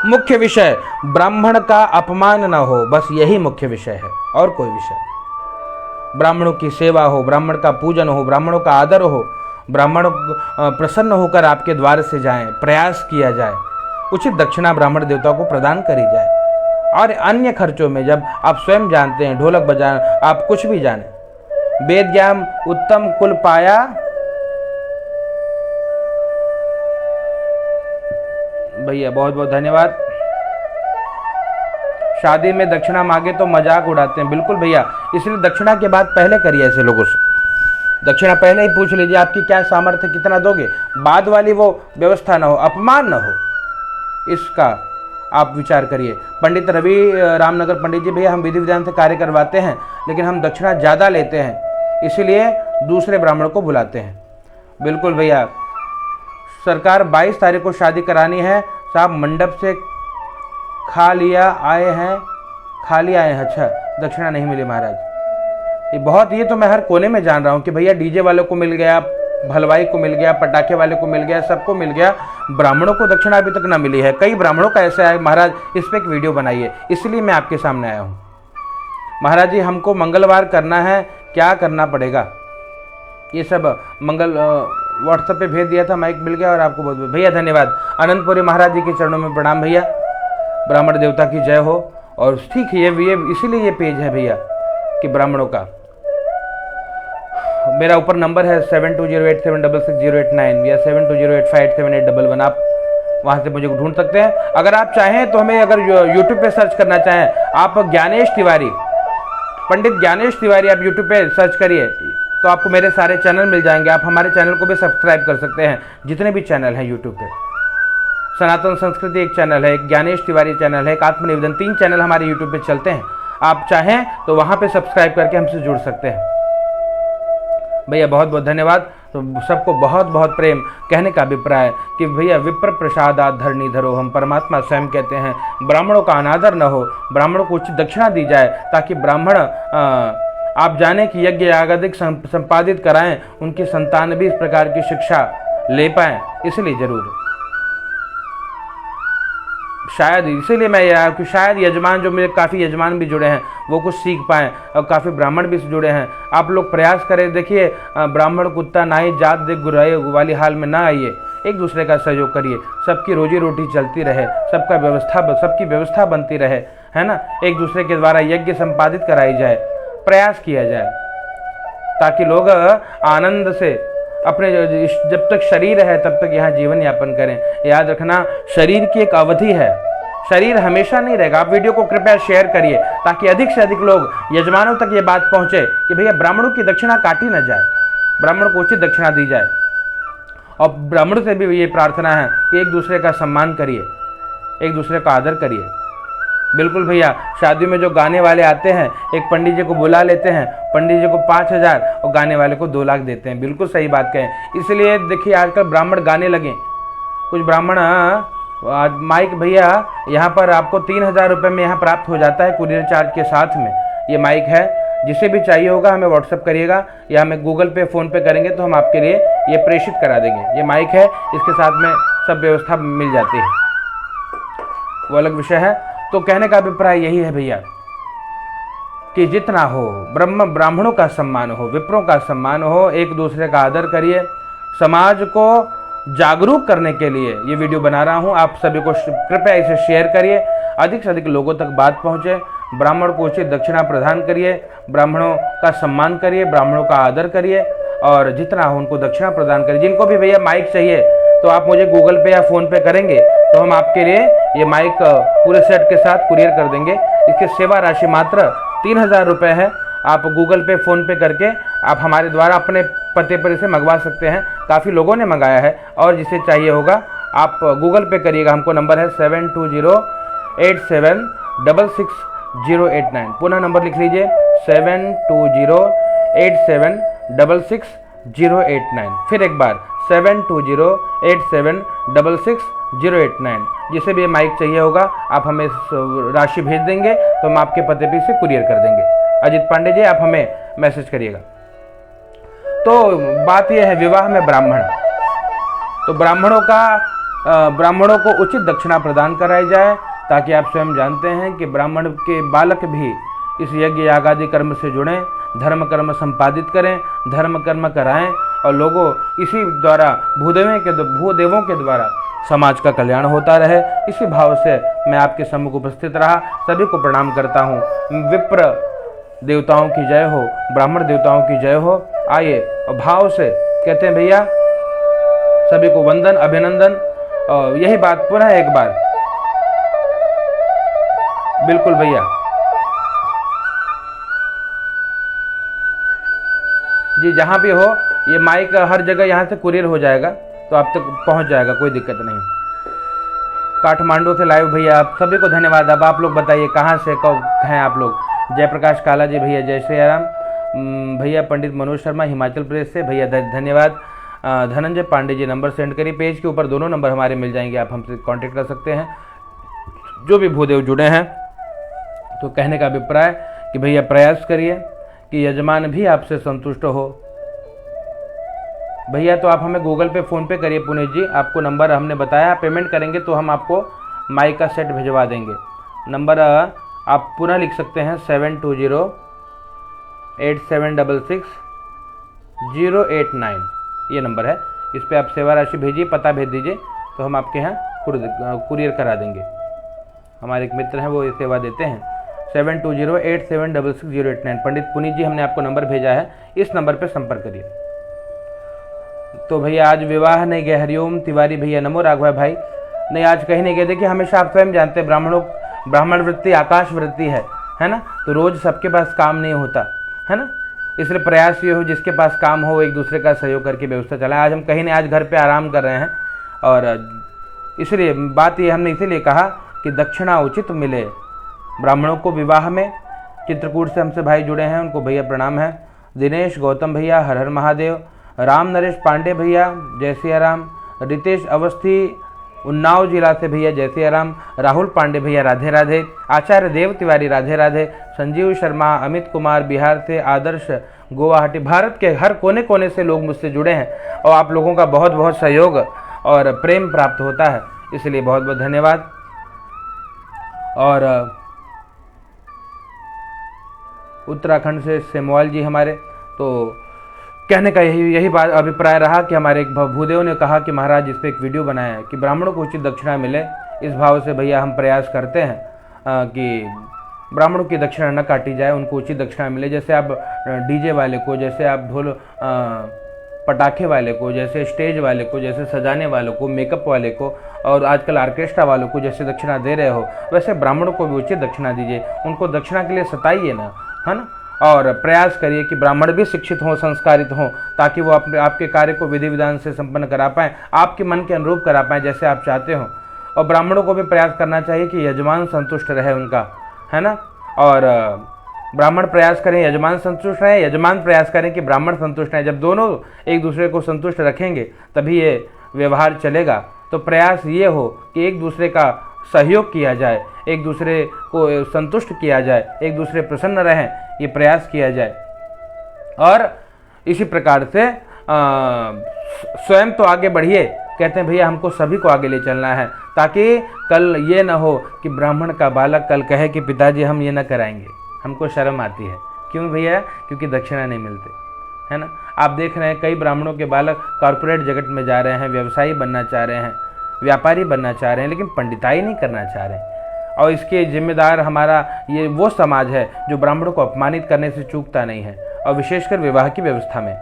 मुख्य विषय ब्राह्मण का अपमान न हो, बस यही मुख्य विषय है और कोई विषय। ब्राह्मणों की सेवा हो, ब्राह्मण का पूजन हो, ब्राह्मणों का आदर हो, ब्राह्मण प्रसन्न होकर आपके द्वार से जाएं, प्रयास किया जाए, उचित दक्षिणा ब्राह्मण देवता को प्रदान करी जाए। और अन्य खर्चों में जब आप स्वयं जानते हैं, ढोलक बजाना, आप कुछ भी जाने, वेद ज्ञान उत्तम कुल पाया, भैया बहुत बहुत धन्यवाद। शादी में दक्षिणा मांगे तो मजाक उड़ाते हैं, बिल्कुल भैया, इसलिए दक्षिणा के बाद पहले करिए ऐसे लोगों से। दक्षिणा पहले ही पूछ लीजिए आपकी क्या सामर्थ्य, कितना दोगे, बाद वाली वो व्यवस्था ना हो, अपमान ना हो, इसका आप विचार करिए। पंडित रवि रामनगर पंडित जी, भैया हम विधि विधान से कार्य करवाते हैं लेकिन हम दक्षिणा ज़्यादा लेते हैं, इसीलिए दूसरे ब्राह्मण को बुलाते हैं। बिल्कुल भैया, सरकार 22 तारीख को शादी करानी है साहब, मंडप से खाली आए हैं, अच्छा दक्षिणा नहीं मिली महाराज। ये तो मैं हर कोने में जान रहा हूँ कि भैया डीजे वालों को मिल गया, भलवाई को मिल गया, पटाखे वाले को मिल गया, सबको मिल गया, ब्राह्मणों को दक्षिणा अभी तक ना मिली है। कई ब्राह्मणों का ऐसा है महाराज, इस पर एक वीडियो बनाइए, इसलिए मैं आपके सामने आया हूँ। महाराज जी हमको मंगलवार करना है, क्या करना पड़ेगा? ये सब मंगल व्हाट्सएप पे भेज दिया था, माइक मिल गया और आपको बहुत भैया धन्यवाद। अनंतपुरी महाराज जी के चरणों में प्रणाम भैया, ब्राह्मण देवता की जय हो। और ठीक है, ये इसीलिए ये पेज है भैया कि ब्राह्मणों का। मेरा ऊपर नंबर है 7208766089 या 7208587811, आप वहाँ से मुझे ढूंढ सकते हैं। अगर आप चाहें तो हमें अगर यूट्यूब पे सर्च करना चाहें, आप ज्ञानेश तिवारी, पंडित ज्ञानेश तिवारी आप यूट्यूब पे सर्च करिए तो आपको मेरे सारे चैनल मिल जाएंगे। आप हमारे चैनल को भी सब्सक्राइब कर सकते हैं, जितने भी चैनल हैं यूट्यूब पे। सनातन संस्कृति एक चैनल है, एक ज्ञानेश तिवारी चैनल है, एक आत्मनिवेदन, 3 चैनल हमारे यूट्यूब पे चलते हैं। आप चाहें तो वहाँ पे सब्सक्राइब करके हमसे जुड़ सकते हैं। भैया बहुत बहुत धन्यवाद। तो सबको बहुत बहुत प्रेम। कहने का अभिप्राय कि भैया विप्र प्रसादात धरणी धरो, हम परमात्मा स्वयं कहते हैं ब्राह्मणों का अनादर न हो, ब्राह्मणों को उचित दक्षिणा दी जाए, ताकि ब्राह्मण आप जाने कि यज्ञ यागादिक संपादित कराएं, उनकी संतान भी इस प्रकार की शिक्षा ले पाएं। इसलिए जरूर शायद इसीलिए मैं कि शायद यजमान, जो मेरे काफ़ी यजमान भी जुड़े हैं, वो कुछ सीख पाएँ और काफ़ी ब्राह्मण भी जुड़े हैं। आप लोग प्रयास करें, देखिए ब्राह्मण कुत्ता नाई जात देख गुराए वाली हाल में ना आइए, एक दूसरे का सहयोग करिए, सबकी रोजी रोटी चलती रहे, सबकी व्यवस्था बनती रहे, है ना। एक दूसरे के द्वारा यज्ञ संपादित कराई जाए, प्रयास किया जाए, ताकि लोग आनंद से अपने जब तक शरीर है तब तक यहाँ जीवन यापन करें। याद रखना, शरीर की एक अवधि है, शरीर हमेशा नहीं रहेगा। आप वीडियो को कृपया शेयर करिए ताकि अधिक से अधिक लोग, यजमानों तक ये बात पहुँचे कि भैया ब्राह्मणों की दक्षिणा काटी न जाए, ब्राह्मणों को उचित दक्षिणा दी जाए। और ब्राह्मणों से भी ये प्रार्थना है कि एक दूसरे का सम्मान करिए, एक दूसरे का आदर करिए। बिल्कुल भैया, शादी में जो गाने वाले आते हैं, एक पंडित जी को बुला लेते हैं, पंडित जी को 5000 और गाने वाले को 2 लाख देते हैं। बिल्कुल सही बात कहें। इसलिए देखिए आजकल ब्राह्मण गाने लगे, कुछ ब्राह्मण माइक भैया यहाँ पर आपको 3000 रुपये में यहाँ प्राप्त हो जाता है कुरियर चार्ज के साथ में। ये माइक है, जिसे भी चाहिए होगा हमें व्हाट्सअप करिएगा या हमें गूगल पे फ़ोन पे करेंगे तो हम आपके लिए ये प्रेषित करा देंगे। ये माइक है, इसके साथ में सब व्यवस्था मिल जाती है, वो अलग विषय है। तो कहने का अभिप्राय यही है भैया कि जितना हो ब्राह्मणों का सम्मान हो, विप्रों का सम्मान हो, एक दूसरे का आदर करिए। समाज को जागरूक करने के लिए ये वीडियो बना रहा हूँ, आप सभी को कृपया इसे शेयर करिए, अधिक से अधिक लोगों तक बात पहुँचे। ब्राह्मण को उचित दक्षिणा प्रदान करिए, ब्राह्मणों का सम्मान करिए, ब्राह्मणों का आदर करिए और जितना हो उनको दक्षिणा प्रदान करिए। जिनको भी भैया माइक चाहिए तो आप मुझे गूगल पे या फ़ोन पे करेंगे तो हम आपके लिए ये माइक पूरे सेट के साथ कुरियर कर देंगे। इसकी सेवा राशि मात्र 3000 रुपये है। आप गूगल पे फ़ोन पे करके आप हमारे द्वारा अपने पते पर इसे मंगवा सकते हैं। काफ़ी लोगों ने मंगाया है और जिसे चाहिए होगा आप गूगल पे करिएगा। हमको नंबर है 7208766089। पुनः नंबर लिख लीजिए 7208766089। 72087666089। फिर एक बार 72087666089। जिसे भी ये माइक चाहिए होगा आप हमें राशि भेज देंगे तो हम आपके पते पे इसे कुरियर कर देंगे। अजित पांडे जी, आप हमें मैसेज करिएगा। तो बात यह है विवाह में ब्राह्मण, तो ब्राह्मणों को उचित दक्षिणा प्रदान कराई जाए, ताकि आप स्वयं जानते हैं कि ब्राह्मण के बालक भी इस यज्ञ यागादि कर्म से जुड़ें, धर्म कर्म संपादित करें, धर्म कर्म कराएं और लोगों इसी द्वारा भूदेवों के द्वारा समाज का कल्याण होता रहे। इसी भाव से मैं आपके सम्मुख उपस्थित रहा। सभी को प्रणाम करता हूँ। विप्र देवताओं की जय हो, ब्राह्मण देवताओं की जय हो। आइए और भाव से कहते हैं भैया सभी को वंदन अभिनंदन। और यही बात पुनः एक बार, बिल्कुल भैया जी, जहां भी हो ये माइक हर जगह यहां से कुरियर हो जाएगा तो आप तक पहुंच जाएगा, कोई दिक्कत नहीं। काठमांडू से लाइव भैया, आप सभी को धन्यवाद। अब आप लोग बताइए कहां से कब हैं आप लोग। जयप्रकाश काला जी भैया, जय श्री राम भैया। पंडित मनोज शर्मा हिमाचल प्रदेश से भैया धन्यवाद। धनंजय पांडे जी नंबर सेंड करिए, पेज के ऊपर दोनों नंबर हमारे मिल जाएंगे, आप हमसे कांटेक्ट कर सकते हैं। जो भी भूदेव जुड़े हैं तो कहने का अभिप्राय कि भैया प्रयास करिए कि यजमान भी आपसे संतुष्ट हो। भैया तो आप हमें गूगल पे फ़ोन पे करिए पुनीत जी, आपको नंबर हमने बताया, पेमेंट करेंगे तो हम आपको माइक का सेट भिजवा देंगे। नंबर आप पुनः लिख सकते हैं 72087666089, ये नंबर है। इस पे आप सेवा राशि भेजिए, पता भेज दीजिए तो हम आपके यहाँ कुरियर करा देंगे। हमारे एक मित्र हैं वो ये सेवा देते हैं। 72087666089। पंडित पुनीत जी हमने आपको नंबर भेजा है, इस नंबर पर संपर्क करिए। तो भैया आज विवाह नहीं गए, हरिओम तिवारी भैया, नमो राघव भाई। नहीं आज कहीं नहीं गए। देखिए हमेशा आप स्वयं जानते हैं ब्राह्मण वृत्ति आकाश वृत्ति है ना, तो रोज सबके पास काम नहीं होता है ना, इसलिए प्रयास ये हो जिसके पास काम हो एक दूसरे का सहयोग करके व्यवस्था चलाएं। आज हम कहीं नहीं, आज घर पे आराम कर रहे हैं और इसलिए बात ये हमने इसीलिए कहा कि दक्षिणा उचित मिले ब्राह्मणों को विवाह में। चित्रकूट से हमसे भाई जुड़े हैं, उनको भैया प्रणाम है। दिनेश गौतम भैया हर हर महादेव। राम नरेश पांडे भैया जय सिया राम। रितेश अवस्थी उन्नाव जिला से भैया जय सिया राम। राहुल पांडे भैया राधे राधे। आचार्य देव तिवारी राधे राधे। संजीव शर्मा, अमित कुमार बिहार से, आदर्श गुवाहाटी, भारत के हर कोने कोने से लोग मुझसे जुड़े हैं और आप लोगों का बहुत बहुत सहयोग और प्रेम प्राप्त होता है, इसलिए बहुत बहुत धन्यवाद। और उत्तराखंड से सेमवाल जी हमारे, तो कहने का यही बात अभिप्राय रहा कि हमारे एक भूदेव ने कहा कि महाराज इस पर एक वीडियो बनाया है कि ब्राह्मणों को उचित दक्षिणा मिले। इस भाव से भैया हम प्रयास करते हैं कि ब्राह्मणों की दक्षिणा न काटी जाए, उनको उचित दक्षिणा मिले। जैसे आप डीजे वाले को, जैसे आप ढोल पटाखे वाले को, जैसे स्टेज वाले को, जैसे सजाने वालों को, मेकअप वाले को और आजकल ऑर्केस्ट्रा वालों को जैसे दक्षिणा दे रहे हो, वैसे ब्राह्मणों को भी उचित दक्षिणा दीजिए। उनको दक्षिणा के लिए सताइए ना, है ना, और प्रयास करिए कि ब्राह्मण भी शिक्षित हों, संस्कारित हों, ताकि वो आपके कार्य को विधि विधान से संपन्न करा पाएँ, आपके मन के अनुरूप करा पाएँ जैसे आप चाहते हो। और ब्राह्मणों को भी प्रयास करना चाहिए कि यजमान संतुष्ट रहे उनका, है ना, और ब्राह्मण प्रयास करें यजमान संतुष्ट रहें, यजमान प्रयास करें कि ब्राह्मण संतुष्ट रहें। जब दोनों एक दूसरे को संतुष्ट रखेंगे तभी ये व्यवहार चलेगा। तो प्रयास ये हो कि एक दूसरे का सहयोग किया जाए, एक दूसरे को संतुष्ट किया जाए, एक दूसरे प्रसन्न रहें, ये प्रयास किया जाए। और इसी प्रकार से स्वयं तो आगे बढ़िए, कहते हैं भैया हमको सभी को आगे ले चलना है, ताकि कल ये ना हो कि ब्राह्मण का बालक कल कहे कि पिताजी हम ये ना कराएंगे, हमको शर्म आती है। क्यों भैया? क्योंकि दक्षिणा नहीं मिलते, है ना। आप देख रहे हैं कई ब्राह्मणों के बालक कॉर्पोरेट जगत में जा रहे हैं, व्यवसायी बनना चाह रहे हैं, व्यापारी बनना चाह रहे हैं, लेकिन पंडिताई नहीं करना चाह रहे हैं। और इसके जिम्मेदार हमारा ये वो समाज है जो ब्राह्मणों को अपमानित करने से चूकता नहीं है। और विशेषकर विवाह की व्यवस्था में,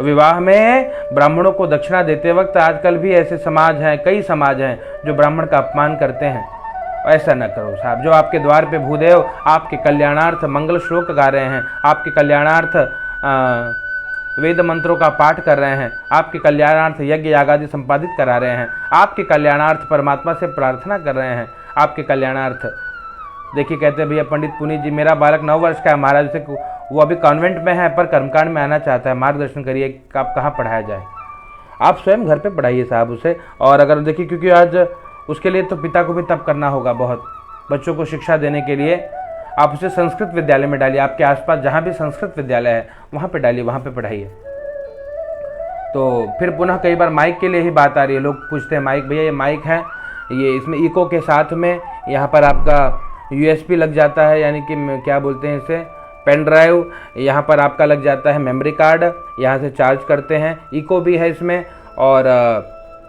विवाह में ब्राह्मणों को दक्षिणा देते वक्त आजकल भी ऐसे समाज हैं, कई समाज हैं जो ब्राह्मण का अपमान करते हैं। ऐसा न करो साहब। जो आपके द्वार पे भूदेव आपके कल्याणार्थ मंगल श्लोक गा रहे हैं, आपके कल्याणार्थ वेद मंत्रों का पाठ कर रहे हैं, आपके कल्याणार्थ यज्ञ यागादि संपादित करा रहे हैं, आपके कल्याणार्थ परमात्मा से प्रार्थना कर रहे हैं, आपके कल्याणार्थ। देखिए कहते हैं भैया पंडित पुनीत जी मेरा बालक 9 वर्ष का है महाराज, से वो अभी कॉन्वेंट में है पर कर्मकांड में आना चाहता है, मार्गदर्शन करिए कि आप कहाँ पढ़ाया जाए। आप स्वयं घर पे पढ़ाइए साहब उसे। और अगर देखिए, क्योंकि आज उसके लिए तो पिता को भी तप करना होगा बहुत, बच्चों को शिक्षा देने के लिए आप उसे संस्कृत विद्यालय में डालिए। आपके आसपास जहाँ भी संस्कृत विद्यालय है वहाँ पे डालिए, वहाँ पे पढ़ाइए। तो फिर पुनः कई बार माइक के लिए ही बात आ रही है, लोग पूछते हैं माइक, भैया ये माइक है, ये इसमें इको के साथ में यहाँ पर आपका USB लग जाता है, यानी कि क्या बोलते हैं इसे, पेन ड्राइव, यहाँ पर आपका लग जाता है मेमोरी कार्ड, यहाँ से चार्ज करते हैं, इको भी है इसमें और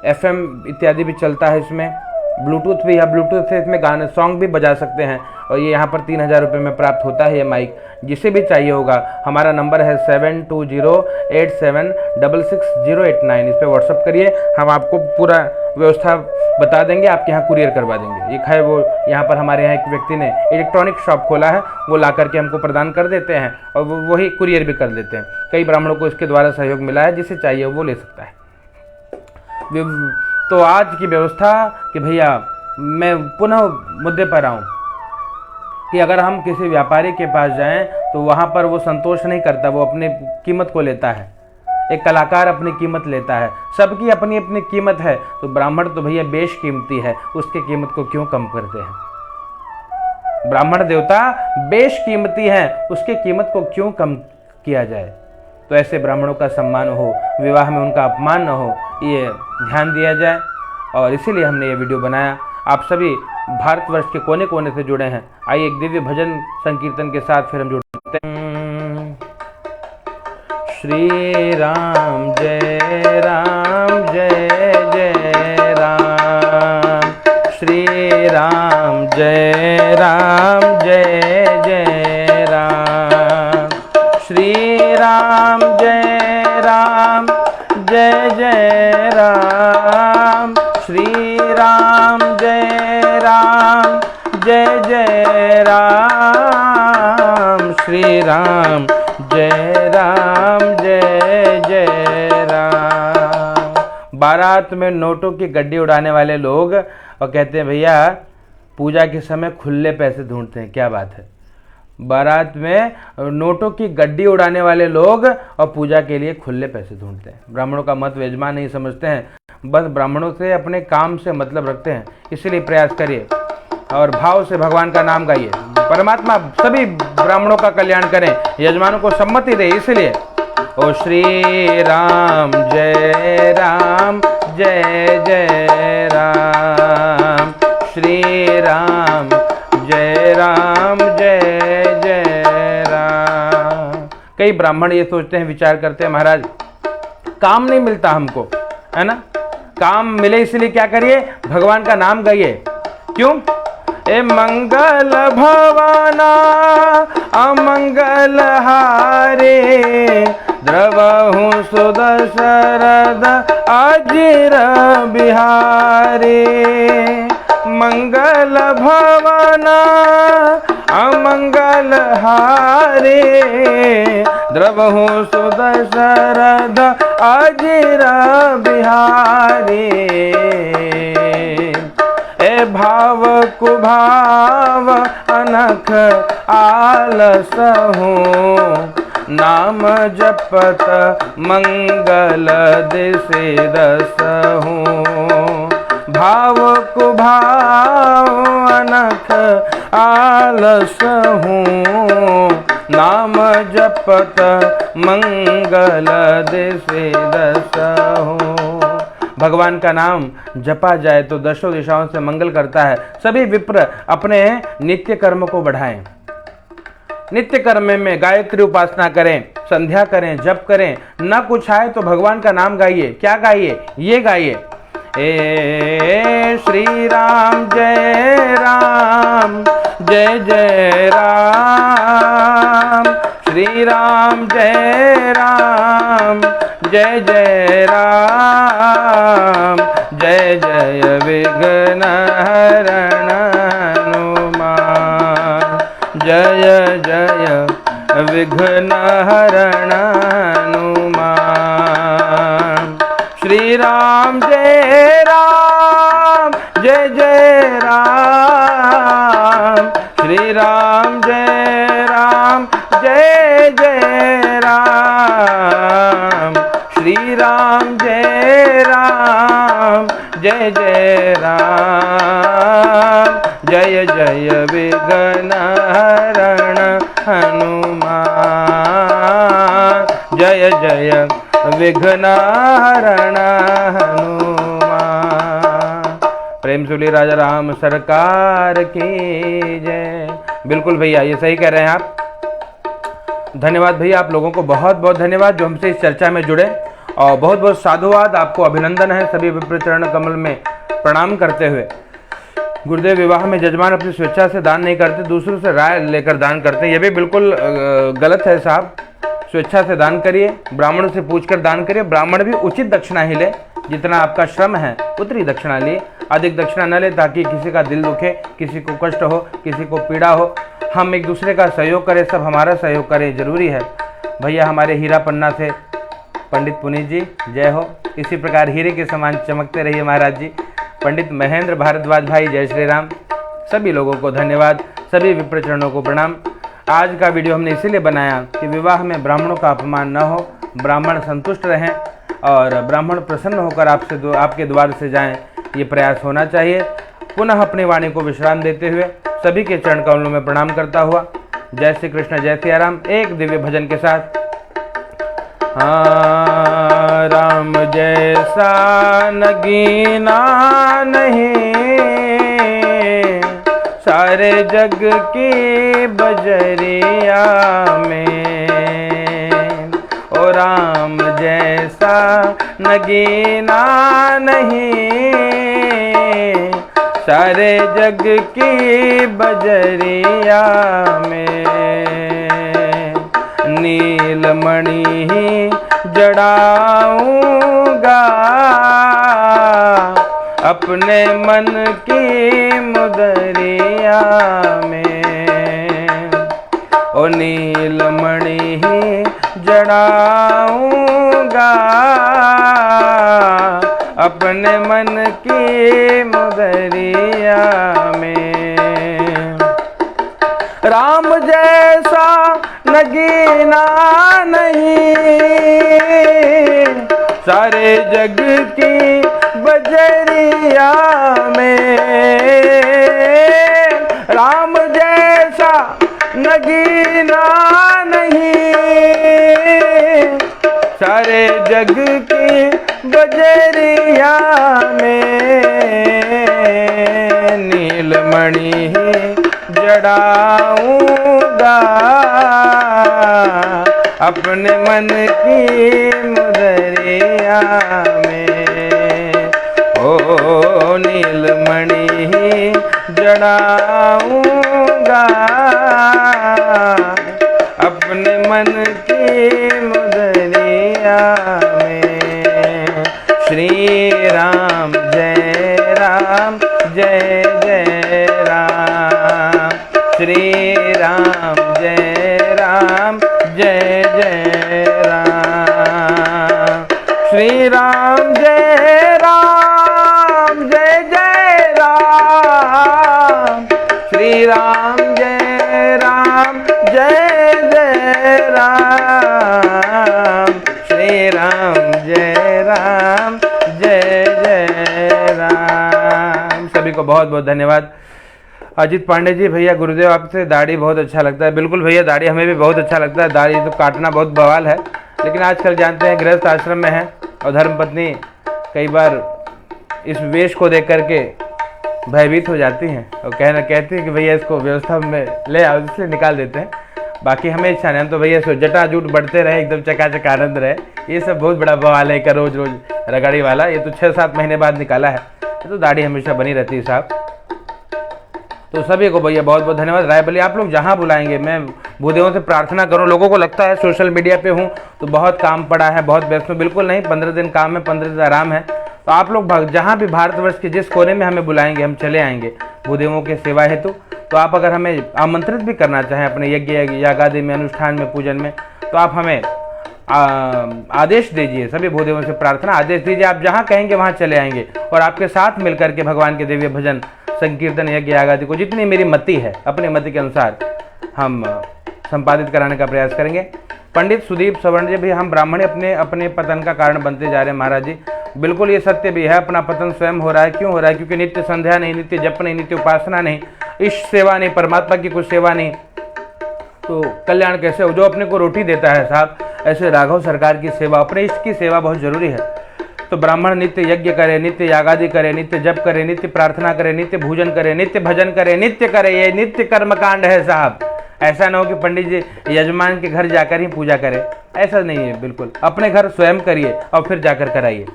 FM इत्यादि भी चलता है इसमें, ब्लूटूथ भी है, ब्लूटूथ से इसमें गाने सॉन्ग भी बजा सकते हैं। और ये यहाँ पर 3000 रुपये में प्राप्त होता है ये माइक। जिसे भी चाहिए होगा, हमारा नंबर है 7208766089, इस पर व्हाट्सअप करिए, हम आपको पूरा व्यवस्था बता देंगे, आपके यहाँ कुरियर करवा देंगे। एक है वो, यहाँ पर हमारे यहाँ एक व्यक्ति ने इलेक्ट्रॉनिक शॉप खोला है, वो ला करके हमको प्रदान कर देते हैं और वही कुरियर भी कर देते हैं। कई ब्राह्मणों को इसके द्वारा सहयोग मिला है, जिसे चाहिए वो ले सकता है। तो आज की व्यवस्था कि भैया मैं पुनः मुद्दे पर आऊँ कि अगर हम किसी व्यापारी के पास जाएं तो वहाँ पर वो संतोष नहीं करता, वो अपनी कीमत को लेता है। एक कलाकार अपनी कीमत लेता है, सबकी अपनी अपनी कीमत है। तो ब्राह्मण तो भैया बेशकीमती है, उसकी कीमत को क्यों कम करते हैं? ब्राह्मण देवता बेशकीमती है, उसकी कीमत को क्यों कम किया जाए? तो ऐसे ब्राह्मणों का सम्मान हो, विवाह में उनका अपमान न हो, ये ध्यान दिया जाए। और इसीलिए हमने ये वीडियो बनाया। आप सभी भारतवर्ष के कोने कोने से जुड़े हैं। आइए एक दिव्य भजन संकीर्तन के साथ फिर हम जुड़ते हैं। श्री राम जय राम जय जय राम, श्री राम जय राम जय जय राम, श्री राम जय राम जय जय राम, श्री राम जय राम जय जय राम, श्री राम जय राम जय जय राम। बारात में नोटों की गड्डी उड़ाने वाले लोग और कहते हैं भैया पूजा के समय खुले पैसे ढूंढते हैं। क्या बात है? बारात में नोटों की गड्डी उड़ाने वाले लोग और पूजा के लिए खुले पैसे ढूंढते हैं। ब्राह्मणों का मत यजमान नहीं समझते हैं, बस ब्राह्मणों से अपने काम से मतलब रखते हैं। इसलिए प्रयास करिए और भाव से भगवान का नाम गाइए। परमात्मा सभी ब्राह्मणों का कल्याण करें, यजमानों को सम्मति दे। इसलिए ओ श्री राम जय राम जय जय राम, श्री राम जय राम जय जय राम। कई ब्राह्मण ये सोचते हैं, विचार करते हैं, महाराज काम नहीं मिलता हमको, है ना? काम मिले इसलिए क्या करिए? भगवान का नाम गाइए। क्यों? ए मंगल भवना अमंगल हारे, द्रवहु सुदशरद अजिर बिहारी। मंगल भवना अमंगल हारे, द्रवहु सुदशरद अजिर बिहारी। ए भाव कुभाव अनख आलस हूँ, नाम जपत मंगल दिसे दस हूँ। भाव कुभाव अनख आलस हूँ, नाम जपत मंगल दिसे दस हूँ। भगवान का नाम जपा जाए तो दशों दिशाओं से मंगल करता है। सभी विप्र अपने नित्य कर्म को बढ़ाएं। नित्य कर्म में गायत्री उपासना करें, संध्या करें, जप करें। न कुछ आए तो भगवान का नाम गाइए। क्या गाइए? ये गाइए, ए श्री राम जय राम जय जय राम, श्री राम जय राम जय जय राम, जय जय विघ्न हरण हनुमान, जय जय विघ्न हरण हनुमान। श्री राम जय राम जय जय राम, श्री राम जय राम जय जय जय राम, जय जय विघ्न हरण हनुमान, जय जय विघ्न हरण हनुमान। प्रेम सुली राजा राम सरकार की जय। बिल्कुल भैया, ये सही कह रहे हैं आप। धन्यवाद भैया, आप लोगों को बहुत बहुत धन्यवाद जो हमसे इस चर्चा में जुड़े, और बहुत बहुत साधुवाद, आपको अभिनंदन है। सभी विप्र चरण कमल में प्रणाम करते हुए, गुरुदेव विवाह में जजमान अपनी स्वेच्छा से दान नहीं करते, दूसरों से राय लेकर दान करते हैं, यह भी बिल्कुल गलत है साहब। स्वेच्छा से दान करिए, ब्राह्मणों से पूछकर दान करिए, ब्राह्मण भी उचित दक्षिणा ही ले, जितना आपका श्रम है उतनी दक्षिणा लिए, अधिक दक्षिणा न ले, ताकि किसी का दिल दुखे, किसी को कष्ट हो, किसी को पीड़ा हो। हम एक दूसरे का सहयोग करें, सब हमारा सहयोग करें, जरूरी है भैया। हमारे हीरा पन्ना से पंडित पुनीत जी, जय हो। इसी प्रकार हीरे के समान चमकते रहिए महाराज जी। पंडित महेंद्र भारद्वाज भाई, जय श्री राम। सभी लोगों को धन्यवाद, सभी विप्रचरणों को प्रणाम। आज का वीडियो हमने इसीलिए बनाया कि विवाह में ब्राह्मणों का अपमान न हो, ब्राह्मण संतुष्ट रहें और ब्राह्मण प्रसन्न होकर आपके द्वार से जाएं, ये प्रयास होना चाहिए। पुनः अपनी वाणी को विश्राम देते हुए सभी के चरण कमलों में प्रणाम करता हुआ, जय श्री कृष्ण, जय सिया राम, एक दिव्य भजन के साथ। राम जैसा नगीना नहीं, सारे जग की बजरिया में। ओ राम जैसा नगीना नहीं, सारे जग की बजरिया में। नीलमणि ही जड़ाऊंगा अपने मन की मुदरिया में। ओ नीलमणि ही जड़ाऊंगा अपने मन की मुदरिया में। राम जैसा नगीना नहीं, सारे जग की बजरिया में। राम जैसा नगीना नहीं, सारे जग की बजरिया में। नीलमणि जड़ाऊंगा अपने मन की मुदरिया में। ओ नीलमणि जड़ाऊंगा अपने मन की मुदरिया में। श्री राम जय राम, जय जय राम। श्री राम जय राम, जय जय राम। श्री राम जय राम, जय जय राम। श्री राम जय राम, जय जय राम। श्री राम जय राम, जय जय राम। सभी को बहुत बहुत धन्यवाद। अजीत पांडे जी, भैया गुरुदेव आपसे दाढ़ी बहुत अच्छा लगता है। बिल्कुल भैया, दाढ़ी हमें भी बहुत अच्छा लगता है। दाढ़ी तो काटना बहुत बवाल है, लेकिन आजकल जानते हैं गृहस्थ आश्रम में है और धर्मपत्नी कई बार इस वेश को देख करके भयभीत हो जाती हैं और कहती हैं कि भैया इसको व्यवस्था में ले आओ, इसलिए निकाल देते हैं। बाकी हमें इच्छा नहीं, हम तो भैया सो जटाजूट बढ़ते रहे, एकदम चकाचक आनंद रहे। ये सब बहुत बड़ा बवाल है का रोज रोज रगड़ी वाला, ये तो 6-7 महीने बाद निकाला है। ये तो दाढ़ी हमेशा बनी रहती है साहब। तो सभी को भैया बहुत बहुत धन्यवाद। रायबली आप लोग जहाँ बुलाएंगे, मैं भूदेवों से प्रार्थना करूँ, लोगों को लगता है सोशल मीडिया पे हूँ तो बहुत काम पड़ा है, बहुत व्यस्त हूँ। बिल्कुल नहीं, 15 दिन काम है, 15 दिन आराम है। तो आप लोग जहाँ भी भारतवर्ष के जिस कोने में हमें बुलाएंगे, हम चले आएंगे भूदेवों के सेवा हेतु। तो आप अगर हमें आमंत्रित भी करना चाहें अपने यज्ञ यागादि में, अनुष्ठान में, पूजन में, तो आप हमें आदेश दीजिए। सभी भूदेवों से प्रार्थना, आदेश दीजिए, आप जहाँ कहेंगे वहाँ चले आएंगे और आपके साथ मिलकर के भगवान के दिव्य भजन, संकीर्तन, यज्ञ आदि को जितनी मेरी मति है अपनी मति के अनुसार हम संपादित कराने का प्रयास करेंगे। पंडित सुदीप सवर्ण जी भी, हम ब्राह्मण अपने अपने पतन का कारण बनते जा रहे हैं महाराज जी। बिल्कुल ये सत्य भी है, अपना पतन स्वयं हो रहा है। क्यों हो रहा है? क्योंकि नित्य संध्या नहीं, नित्य जप नहीं, नित्य उपासना नहीं, इष्ट सेवा नहीं, परमात्मा की कुछ सेवा नहीं, तो कल्याण कैसे हो? जो अपने को रोटी देता है साहब, ऐसे राघव सरकार की सेवा, अपने इष्ट की सेवा बहुत जरूरी है। तो ब्राह्मण नित्य यज्ञ करे, नित्य यागादि करे, नित्य जप करे, नित्य प्रार्थना करे, नित्य भोजन करे, नित्य भजन करे, नित्य करे। ये नित्य कर्मकांड है साहब। ऐसा ना हो कि पंडित जी यजमान के घर जाकर ही पूजा करें, ऐसा नहीं है। बिल्कुल अपने घर स्वयं करिए और फिर जाकर कराइए।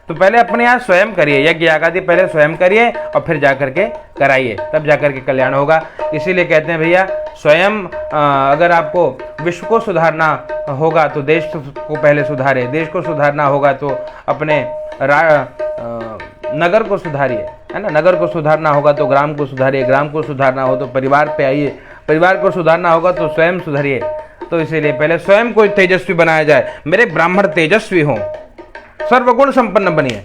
तो पहले अपने यहाँ स्वयं करिए, यज्ञ यागादि पहले स्वयं करिए और फिर जाकर के कराइए, तब जाकर के कल्याण होगा। इसीलिए कहते हैं भैया, स्वयं अगर आपको विश्व को सुधारना होगा तो देश को पहले सुधारे, देश को सुधारना होगा तो अपने नगर को सुधारिए, है ना। नगर को सुधारना होगा तो ग्राम को सुधारिए, ग्राम को सुधारना हो तो परिवार पे आइए, परिवार को सुधारना होगा तो स्वयं सुधरिए। तो इसीलिए पहले स्वयं को तेजस्वी बनाया जाए। मेरे ब्राह्मण तेजस्वी हों, सर्वगुण संपन्न बनिए।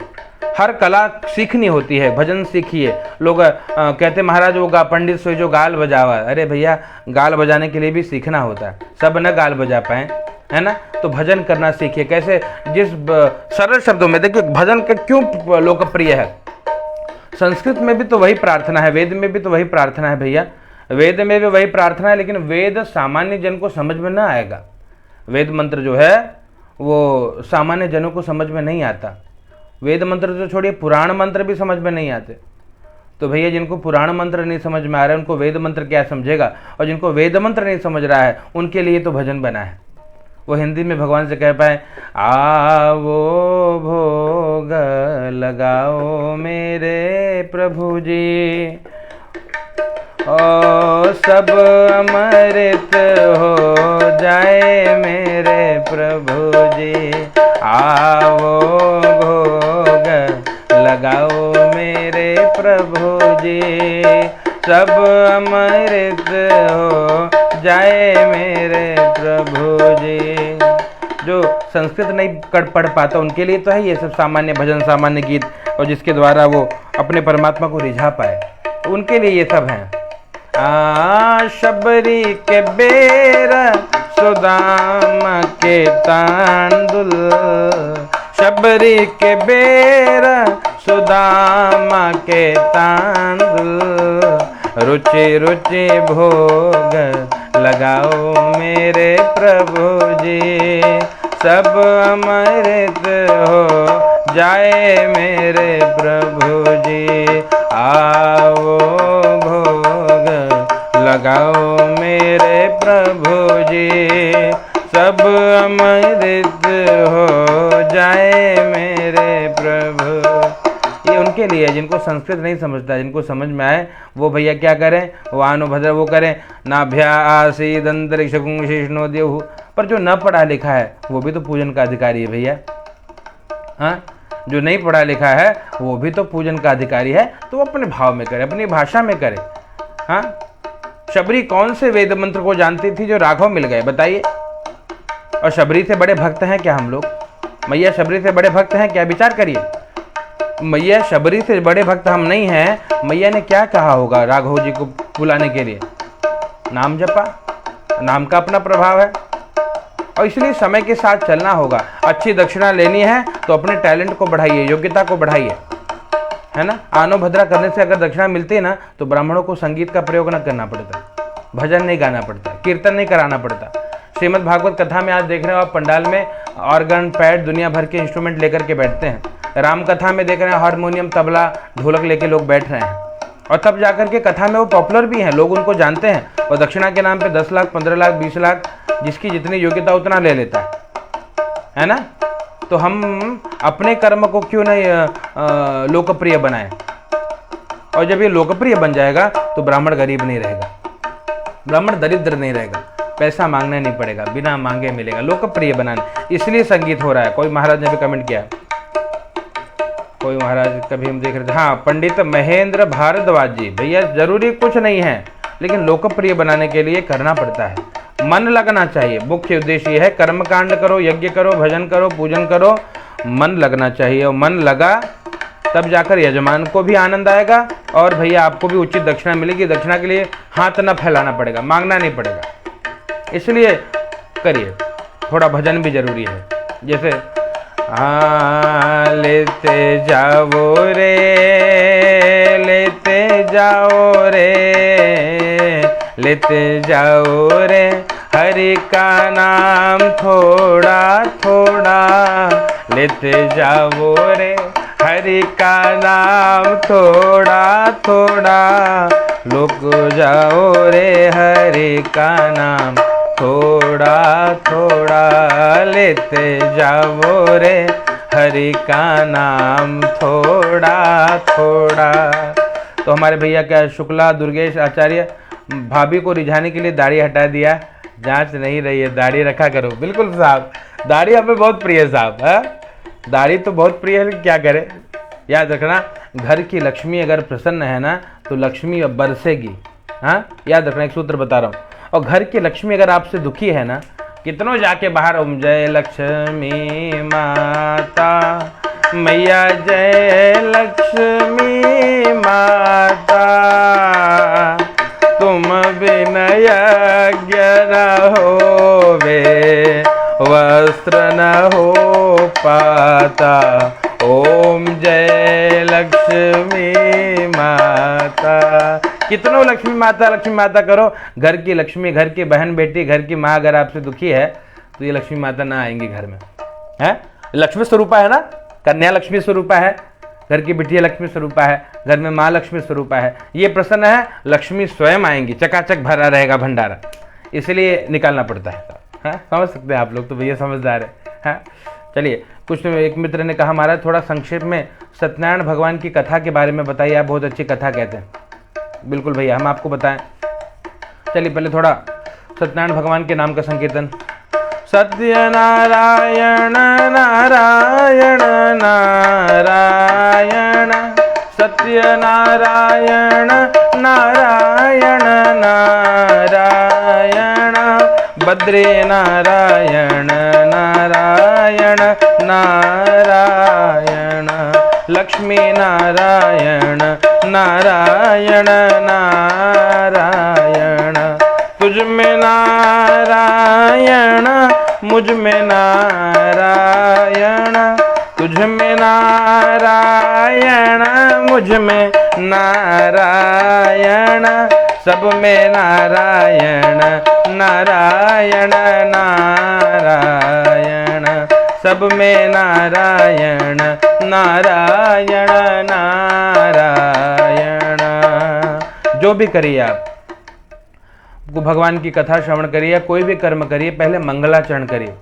हर कला सीखनी होती है, भजन सीखिए। लोग कहते महाराज वो पंडित से जो गाल बजावा, अरे भैया गाल बजाने के लिए भी सीखना होता है, सब न गाल बजा पाए, है ना। तो भजन करना सीखिए। कैसे? जिस सरल शब्दों में देखिए, भजन का क्यों लोकप्रिय है? संस्कृत में भी तो वही प्रार्थना है, वेद में भी तो वही प्रार्थना है भैया, वेद में भी वही प्रार्थना है, लेकिन वेद सामान्य जन को समझ में ना आएगा। वेद मंत्र जो है वो सामान्य जनों को समझ में नहीं आता। वेद मंत्र तो छोड़िए, पुराण मंत्र भी समझ में नहीं आते। तो भैया जिनको पुराण मंत्र नहीं समझ में आ रहा है उनको वेद मंत्र क्या समझेगा? और जिनको वेद मंत्र नहीं समझ रहा है उनके लिए तो भजन बना है। वो हिंदी में भगवान से कह पाए, आवो भोग लगाओ मेरे प्रभु जी, ओ सब अमृत हो जाए मेरे प्रभु जी, आओ भोग लगाओ मेरे प्रभु जी, सब अमृत हो जाए मेरे प्रभु जी। जो संस्कृत नहीं पढ़ पाता उनके लिए तो है ये सब सामान्य भजन, सामान्य गीत, और जिसके द्वारा वो अपने परमात्मा को रिझा पाए, उनके लिए ये सब है। शबरी के बेर सुदाम के तांदुल, शबरी के बेर सुदाम के तांदुल, रुचि रुचि भोग लगाओ मेरे प्रभु जी, सब अमृत हो जाए मेरे प्रभु जी, आओ भोग लगाओ मेरे प्रभु जी, सब अमृत हो जाए मेरे प्रभु। ये उनके लिए, जिनको संस्कृत नहीं समझता, जिनको समझ में आए वो भैया क्या करें, वो आनुभद्र वो करें, नाभ्यासीदंतरिक्षकुंशिष्णो देहु। पर जो न पढ़ा लिखा है वो भी तो पूजन का अधिकारी है भैया। हाँ, जो नहीं पढ़ा लिखा है वो भी तो पूजन का अधिकारी है। तो वो अपने भाव में करे, अपनी भाषा में करे। हाँ, शबरी कौन से वेद मंत्र को जानती थी जो राघव मिल गए, बताइए। और शबरी से बड़े भक्त हैं क्या हम लोग? मैया शबरी से बड़े भक्त हैं क्या? विचार करिए। मैया शबरी से बड़े भक्त हम नहीं हैं। मैया ने क्या कहा होगा राघव जी को बुलाने के लिए? नाम जपा, नाम का अपना प्रभाव है। और इसलिए समय के साथ चलना होगा। अच्छी दक्षिणा लेनी है तो अपने टैलेंट को बढ़ाइए, योग्यता को बढ़ाइए, है ना। आनो भद्रा करने से अगर दक्षिणा मिलती है ना तो ब्राह्मणों को संगीत का प्रयोग न करना पड़ता, भजन नहीं गाना पड़ता, कीर्तन नहीं कराना पड़ता। श्रीमद् भागवत कथा में आज देख रहे हो आप, पंडाल में ऑर्गन, पैड, दुनिया भर के इंस्ट्रूमेंट लेकर के बैठते हैं। राम कथा में देख रहे हैं हारमोनियम, तबला, ढोलक लेके लोग बैठ रहे हैं, और तब जाकर के कथा में वो पॉपुलर भी हैं, लोग उनको जानते हैं। और दक्षिणा के नाम पे 10 लाख, 15 लाख, 20 लाख, जिसकी जितनी योग्यता उतना ले लेता है ना। तो हम अपने कर्म को क्यों नहीं लोकप्रिय बनाएं? और जब ये लोकप्रिय बन जाएगा तो ब्राह्मण गरीब नहीं रहेगा, ब्राह्मण दरिद्र नहीं रहेगा, पैसा मांगना नहीं पड़ेगा, बिना मांगे मिलेगा। लोकप्रिय बनाने इसलिए संगीत हो रहा है। कोई महाराज ने भी कमेंट किया, कोई महाराज कभी हम देख रहे थे, हाँ, पंडित महेंद्र भारद्वाज जी, भैया जरूरी कुछ नहीं है, लेकिन लोकप्रिय बनाने के लिए करना पड़ता है, मन लगना चाहिए। मुख्य उद्देश्य ये है, कर्म कांड करो, यज्ञ करो, भजन करो, पूजन करो, मन लगना चाहिए। और मन लगा तब जाकर यजमान को भी आनंद आएगा और भैया आपको भी उचित दक्षिणा मिलेगी। दक्षिणा के लिए हाथ न फैलाना पड़ेगा, मांगना नहीं पड़ेगा। इसलिए करिए, थोड़ा भजन भी जरूरी है। जैसे हाँ लेते जाओ रे, लेते जाओ रे, लेते जाओ रे हरि का नाम थोड़ा थोड़ा, लेते जाओ रे हरि का नाम थोड़ा थोड़ा, लुक जाओ रे हरि का नाम थोड़ा थोड़ा, लेते जाओ रे हरि का नाम थोड़ा थोड़ा। तो हमारे भैया क्या शुक्ला दुर्गेश आचार्य भाभी को रिझाने के लिए दाढ़ी हटा दिया। जांच नहीं रही है, दाढ़ी रखा करो। बिल्कुल साहब, दाढ़ी हमें बहुत प्रिय है साहब। है दाढ़ी तो बहुत प्रिय है, क्या करें। याद रखना, घर की लक्ष्मी अगर प्रसन्न है ना तो लक्ष्मी अब बरसेगी। हाँ याद रखना, एक सूत्र बता रहा हूँ। और घर की लक्ष्मी अगर आपसे दुखी है ना, कितनों जाके बाहर ओम जय लक्ष्मी माता मैया, जय लक्ष्मी माता, तुम बिन यज्ञ न होवे, वस्त्र न हो पाता, ओम जय लक्ष्मी माता। कितनों लक्ष्मी माता करो। घर की लक्ष्मी, घर की बहन बेटी, घर की माँ अगर आपसे दुखी है तो ये लक्ष्मी माता ना आएंगी घर में। है लक्ष्मी स्वरूपा है ना, कन्या लक्ष्मी स्वरूपा है, घर की बिटिया लक्ष्मी स्वरूपा है, घर में माँ लक्ष्मी स्वरूपा है। ये प्रसन्न है, लक्ष्मी स्वयं आएंगी, चकाचक भरा रहेगा भंडारा, इसलिए निकालना पड़ता है। समझ सकते हैं आप लोग, तो भैया समझदार है। चलिए, कुछ एक मित्र ने कहा महाराज थोड़ा संक्षेप में सत्यनारायण भगवान की कथा के बारे में बताइए, आप बहुत अच्छी कथा कहते हैं। बिल्कुल भैया, हम आपको बताएं। चलिए पहले थोड़ा सत्यनारायण भगवान के नाम का संकीर्तन। सत्यनारायण नारायण नारायण, सत्यनारायण नारायण नारायण, बद्री नारायण नारायण नारायण, लक्ष्मी नारायण नारायण नारायण, तुझ में नारायण मुझ में नारायण, तुझ में नारायण मुझ में नारायण, सब में नारायण नारायण नारायण, सब में नारायण नारायण नारायण। जो भी करिए आप भगवान की कथा श्रवण करिए, कोई भी कर्म करिए, पहले मंगलाचरण करिए।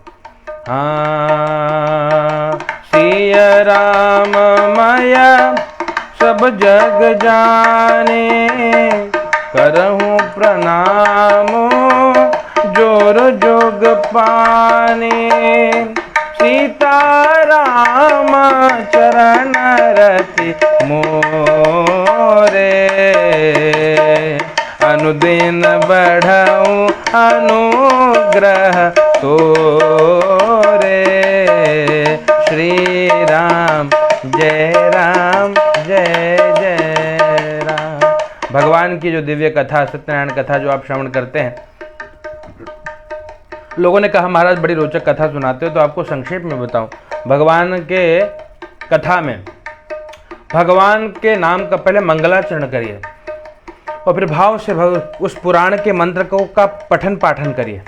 हाँ सिय राम माया सब जग जाने, करहूँ प्रणाम जोर जोग पाने, सीता राम चरण रति मोरे, अनुदिन बढ़ाऊं अनुग्रह तोरे, श्री राम जय जय राम। भगवान की जो दिव्य कथा, सत्यनारायण कथा जो आप श्रवण करते हैं, लोगों ने कहा महाराज बड़ी रोचक कथा सुनाते हो, तो आपको संक्षेप में बताऊं। भगवान के कथा में भगवान के नाम का पहले मंगलाचरण करिए और फिर भाव से उस पुराण के मंत्र को का पठन पाठन करिए।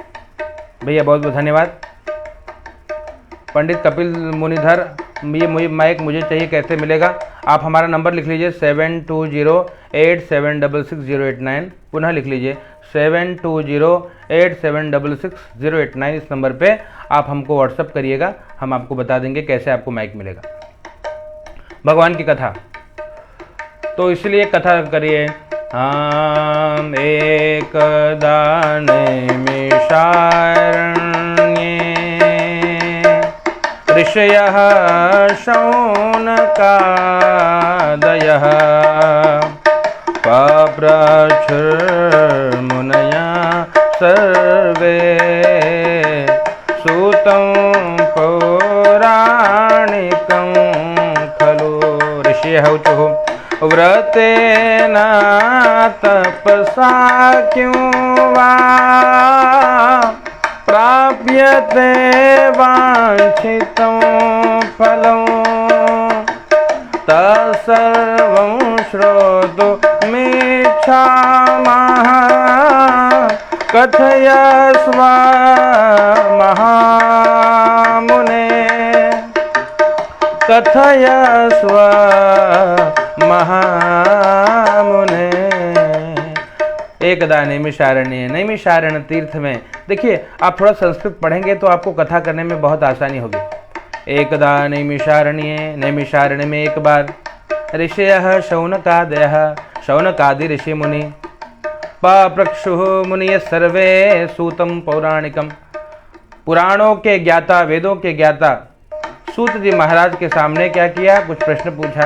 भैया बहुत बहुत धन्यवाद। पंडित कपिल मुनिधर, ये माइक मुझे चाहिए, कैसे मिलेगा? आप हमारा नंबर लिख लीजिए 7208766089। पुनः लिख लीजिए 7208766089। इस नंबर पे आप हमको व्हाट्सअप करिएगा, हम आपको बता देंगे कैसे आपको माइक मिलेगा। भगवान की कथा, तो इसलिए कथा करिए। हम एक दाने में ऋषयः शौनकादयः पप्रच्छुर्मुनयः सर्वे सूतं पौराणिकं खलु। ऋषयः ऊचुः व्रतेन तपसा क्यों वा प्राप्यते वांछितं फलं तत्सर्वं श्रोतुमिच्छामः कथयस्व महामुने कथयस्व महामुने। एकदा नैमिषारण्य, नैमिषारण्य तीर्थ में, देखिए आप थोड़ा संस्कृत पढ़ेंगे तो आपको कथा करने में बहुत आसानी होगी। एकदा नैमिषारण्ये, नैमिषारण्य में एक बार, ऋषयः शौनकादयः, शौनकादि ऋषि मुनि, पप्रक्षुः मुनियः सर्वे सूतं पौराणिकम, पुराणों के ज्ञाता, वेदों के ज्ञाता सूत जी महाराज के सामने क्या किया, कुछ प्रश्न पूछा।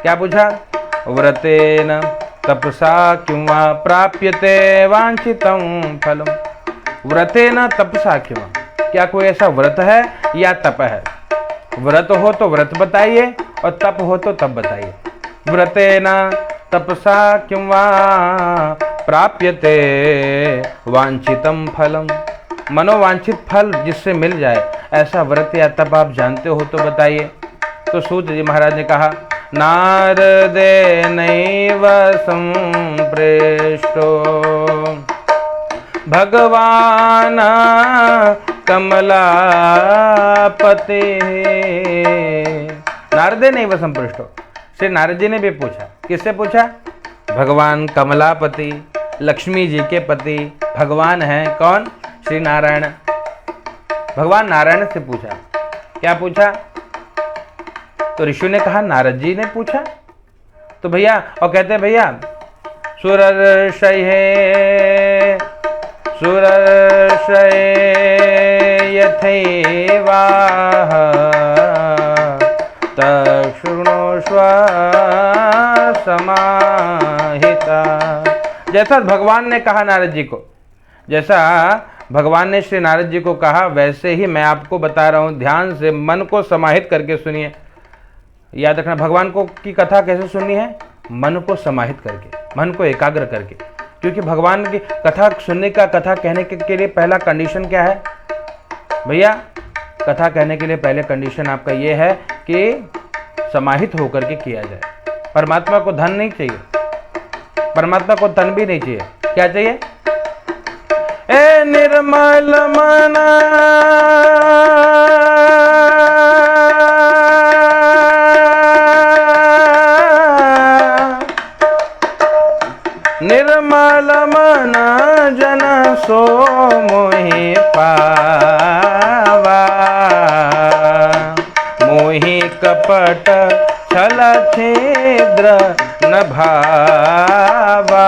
क्या पूछा? व्रतेन तपसा किं वा प्राप्यते वांछितं फलम्। व्रतेन तपसा किं वा, क्या कोई ऐसा व्रत है या तप है? व्रत हो तो व्रत बताइए और तप हो तो तप बताइए। व्रतेन तपसा किं वा प्राप्यते वांछितं फलम्, मनोवांछित फल जिससे मिल जाए, ऐसा व्रत या तप आप जानते हो तो बताइए। तो सूत जी महाराज ने कहा, नारदेनैव सम्प्रेष्टो भगवान कमलापते। नारदेनैव सम्प्रेष्टो, श्री नारद जी ने भी पूछा। किससे पूछा? भगवान कमलापति, लक्ष्मी जी के पति भगवान हैं। कौन? श्री नारायण। भगवान नारायण से पूछा। क्या पूछा? तो ऋषि ने कहा नारद जी ने पूछा। तो भैया, और कहते हैं भैया, सुरर्षये सुरर्षये यथैवाह तशृणुष्व समाहिता। जैसा भगवान ने कहा नारद जी को, जैसा भगवान ने श्री नारद जी को कहा, वैसे ही मैं आपको बता रहा हूँ। ध्यान से मन को समाहित करके सुनिए। याद रखना, भगवान को की कथा कैसे सुननी है? मन को समाहित करके, मन को एकाग्र करके। क्योंकि भगवान की कथा सुनने का, कथा कहने के लिए पहला कंडीशन क्या है भैया? कथा कहने के लिए पहले कंडीशन आपका ये है कि समाहित होकर के किया जाए। परमात्मा को धन नहीं चाहिए, परमात्मा को तन भी नहीं चाहिए। क्या चाहिए? ए निर्मल मन निर्मल मन जन सो मोहि पावा, मोहि कपट छल छिद्र न भावा।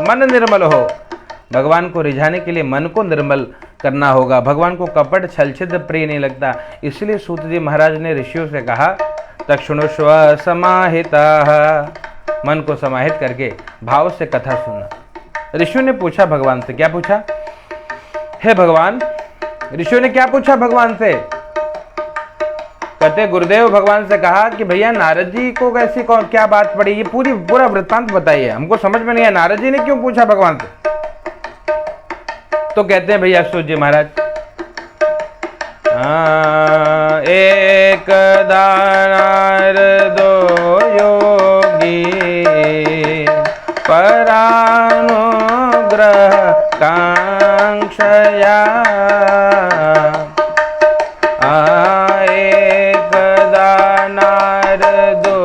मन निर्मल हो। भगवान को रिझाने के लिए मन को निर्मल करना होगा। भगवान को कपट छल छिद्र प्रिय नहीं लगता। इसलिए सूत जी महाराज ने ऋषियों से कहा, तक्षुणुष्व समाहिताः, मन को समाहित करके भाव से कथा सुनना। ऋषियों ने पूछा भगवान से। क्या पूछा? हे भगवान, ऋषियों ने क्या पूछा भगवान से? कहते गुरुदेव, भगवान से कहा कि भैया नारद जी को कैसी कौन क्या बात पड़ी, ये पूरा वृत्तांत बताइए, हमको समझ में नहीं है, नारद जी ने क्यों पूछा भगवान से? तो कहते हैं भैया सूत जी महाराज, एक नारदो योगी परानुग्रह कांक्षया, एकदा नारदो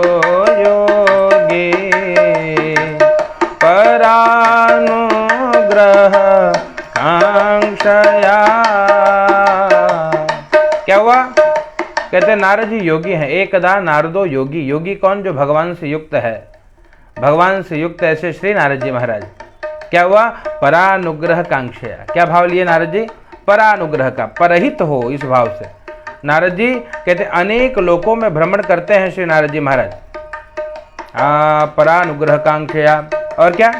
योगी परानुग्रह कांक्षया। क्या हुआ? कहते नारद जी योगी हैं। एकदा नारदो योगी, योगी कौन? जो भगवान से युक्त है, भगवान से युक्त ऐसे श्री नारद जी महाराज। क्या हुआ? परानुग्रह कांक्षया। क्या भाव लिए नारद जी? परानुग्रह का, परहित हो इस भाव से। नारद जी कहते अनेक लोकों में भ्रमण करते हैं श्री नारद जी महाराज। परानुग्रह कांक्षया। और क्या?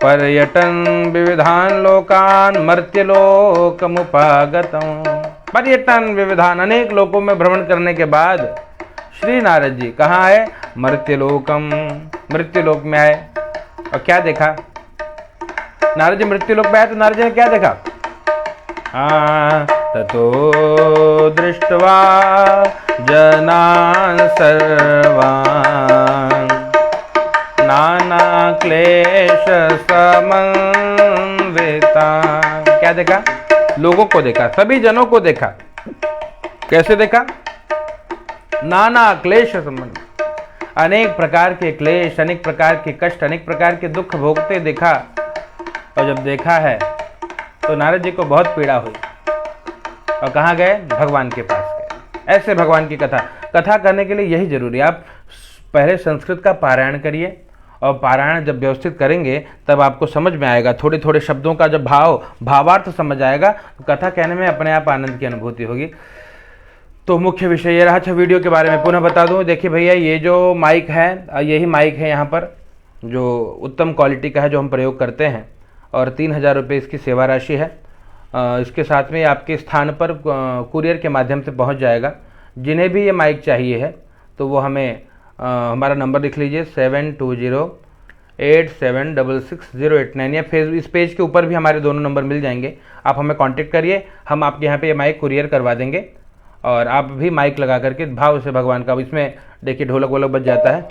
पर्यटन विविधान लोकान मर्त्यलोकमुपागतम्। पर्यटन विविधान, अनेक लोकों में भ्रमण करने के बाद श्री नारद जी कहाँ आए? मर्त्यलोकम, मृत्युलोक में आए। और क्या देखा? नारद जी मृत्युलोक में आए तो नारद जी ने क्या देखा? ततो दृष्ट्वा जनान् सर्वान् नानाक्लेशसमन्वितान्। क्या देखा? लोगों को देखा, सभी जनों को देखा। कैसे देखा? नाना क्लेश संबंध, अनेक प्रकार के क्लेश, अनेक प्रकार के कष्ट, अनेक प्रकार के दुख भोगते देखा। और जब देखा है तो नारद जी को बहुत पीड़ा हुई और कहाँ गए? भगवान के पास गए। ऐसे भगवान की कथा करने के लिए यही जरूरी है, आप पहले संस्कृत का पारायण करिए और पारायण जब व्यवस्थित करेंगे तब आपको समझ में आएगा। थोड़े थोड़े शब्दों का जब भावार्थ समझ आएगा तो कथा कहने में अपने आप आनंद की अनुभूति होगी। तो मुख्य विषय ये रहा। अच्छा, वीडियो के बारे में पुनः बता दूं। देखिए भैया, ये जो माइक है, यही माइक है यहाँ पर, जो उत्तम क्वालिटी का है, जो हम प्रयोग करते हैं, और 3000 रुपये इसकी सेवा राशि है। इसके साथ में आपके स्थान पर कुरियर के माध्यम से पहुँच जाएगा। जिन्हें भी ये माइक चाहिए है तो वो हमें हमारा नंबर लिख लीजिए 7208766089, या इस पेज के ऊपर भी हमारे दोनों नंबर मिल जाएंगे। आप हमें कांटेक्ट करिए, हम आपके यहाँ पे ये माइक कुरियर करवा देंगे। और आप भी माइक लगा करके भाव से भगवान का, इसमें देखिए ढोलक वोलक बज जाता है।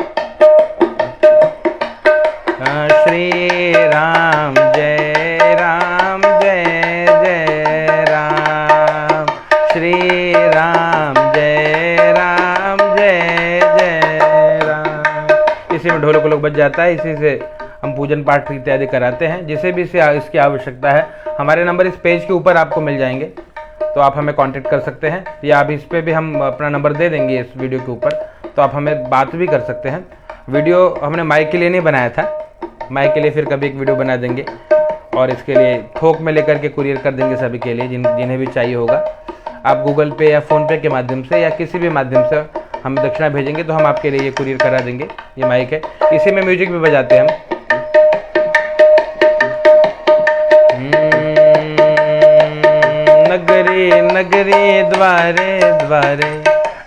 श्री राम जय राम जय जय राम, श्री राम जय राम जय जय राम। इसी में ढोलक वोलक बज जाता है। इसी से हम पूजन पाठ इत्यादि कराते हैं। जिसे भी इसकी आवश्यकता है, हमारे नंबर इस पेज के ऊपर आपको मिल जाएंगे, तो आप हमें कांटेक्ट कर सकते हैं, या आप इस पे भी हम अपना नंबर दे देंगे इस वीडियो के ऊपर, तो आप हमें बात भी कर सकते हैं। वीडियो हमने माइक के लिए नहीं बनाया था, माइक के लिए फिर कभी एक वीडियो बना देंगे, और इसके लिए थोक में लेकर के कुरियर कर देंगे सभी के लिए, जिन्हें भी चाहिए होगा। आप गूगल पे या फ़ोनपे के माध्यम से या किसी भी माध्यम से हमें दक्षिणा भेजेंगे तो हम आपके लिए ये कुरियर करा देंगे। ये माइक है, इसी में म्यूजिक भी बजाते हैं हम। नगरी नगरी द्वारे द्वारे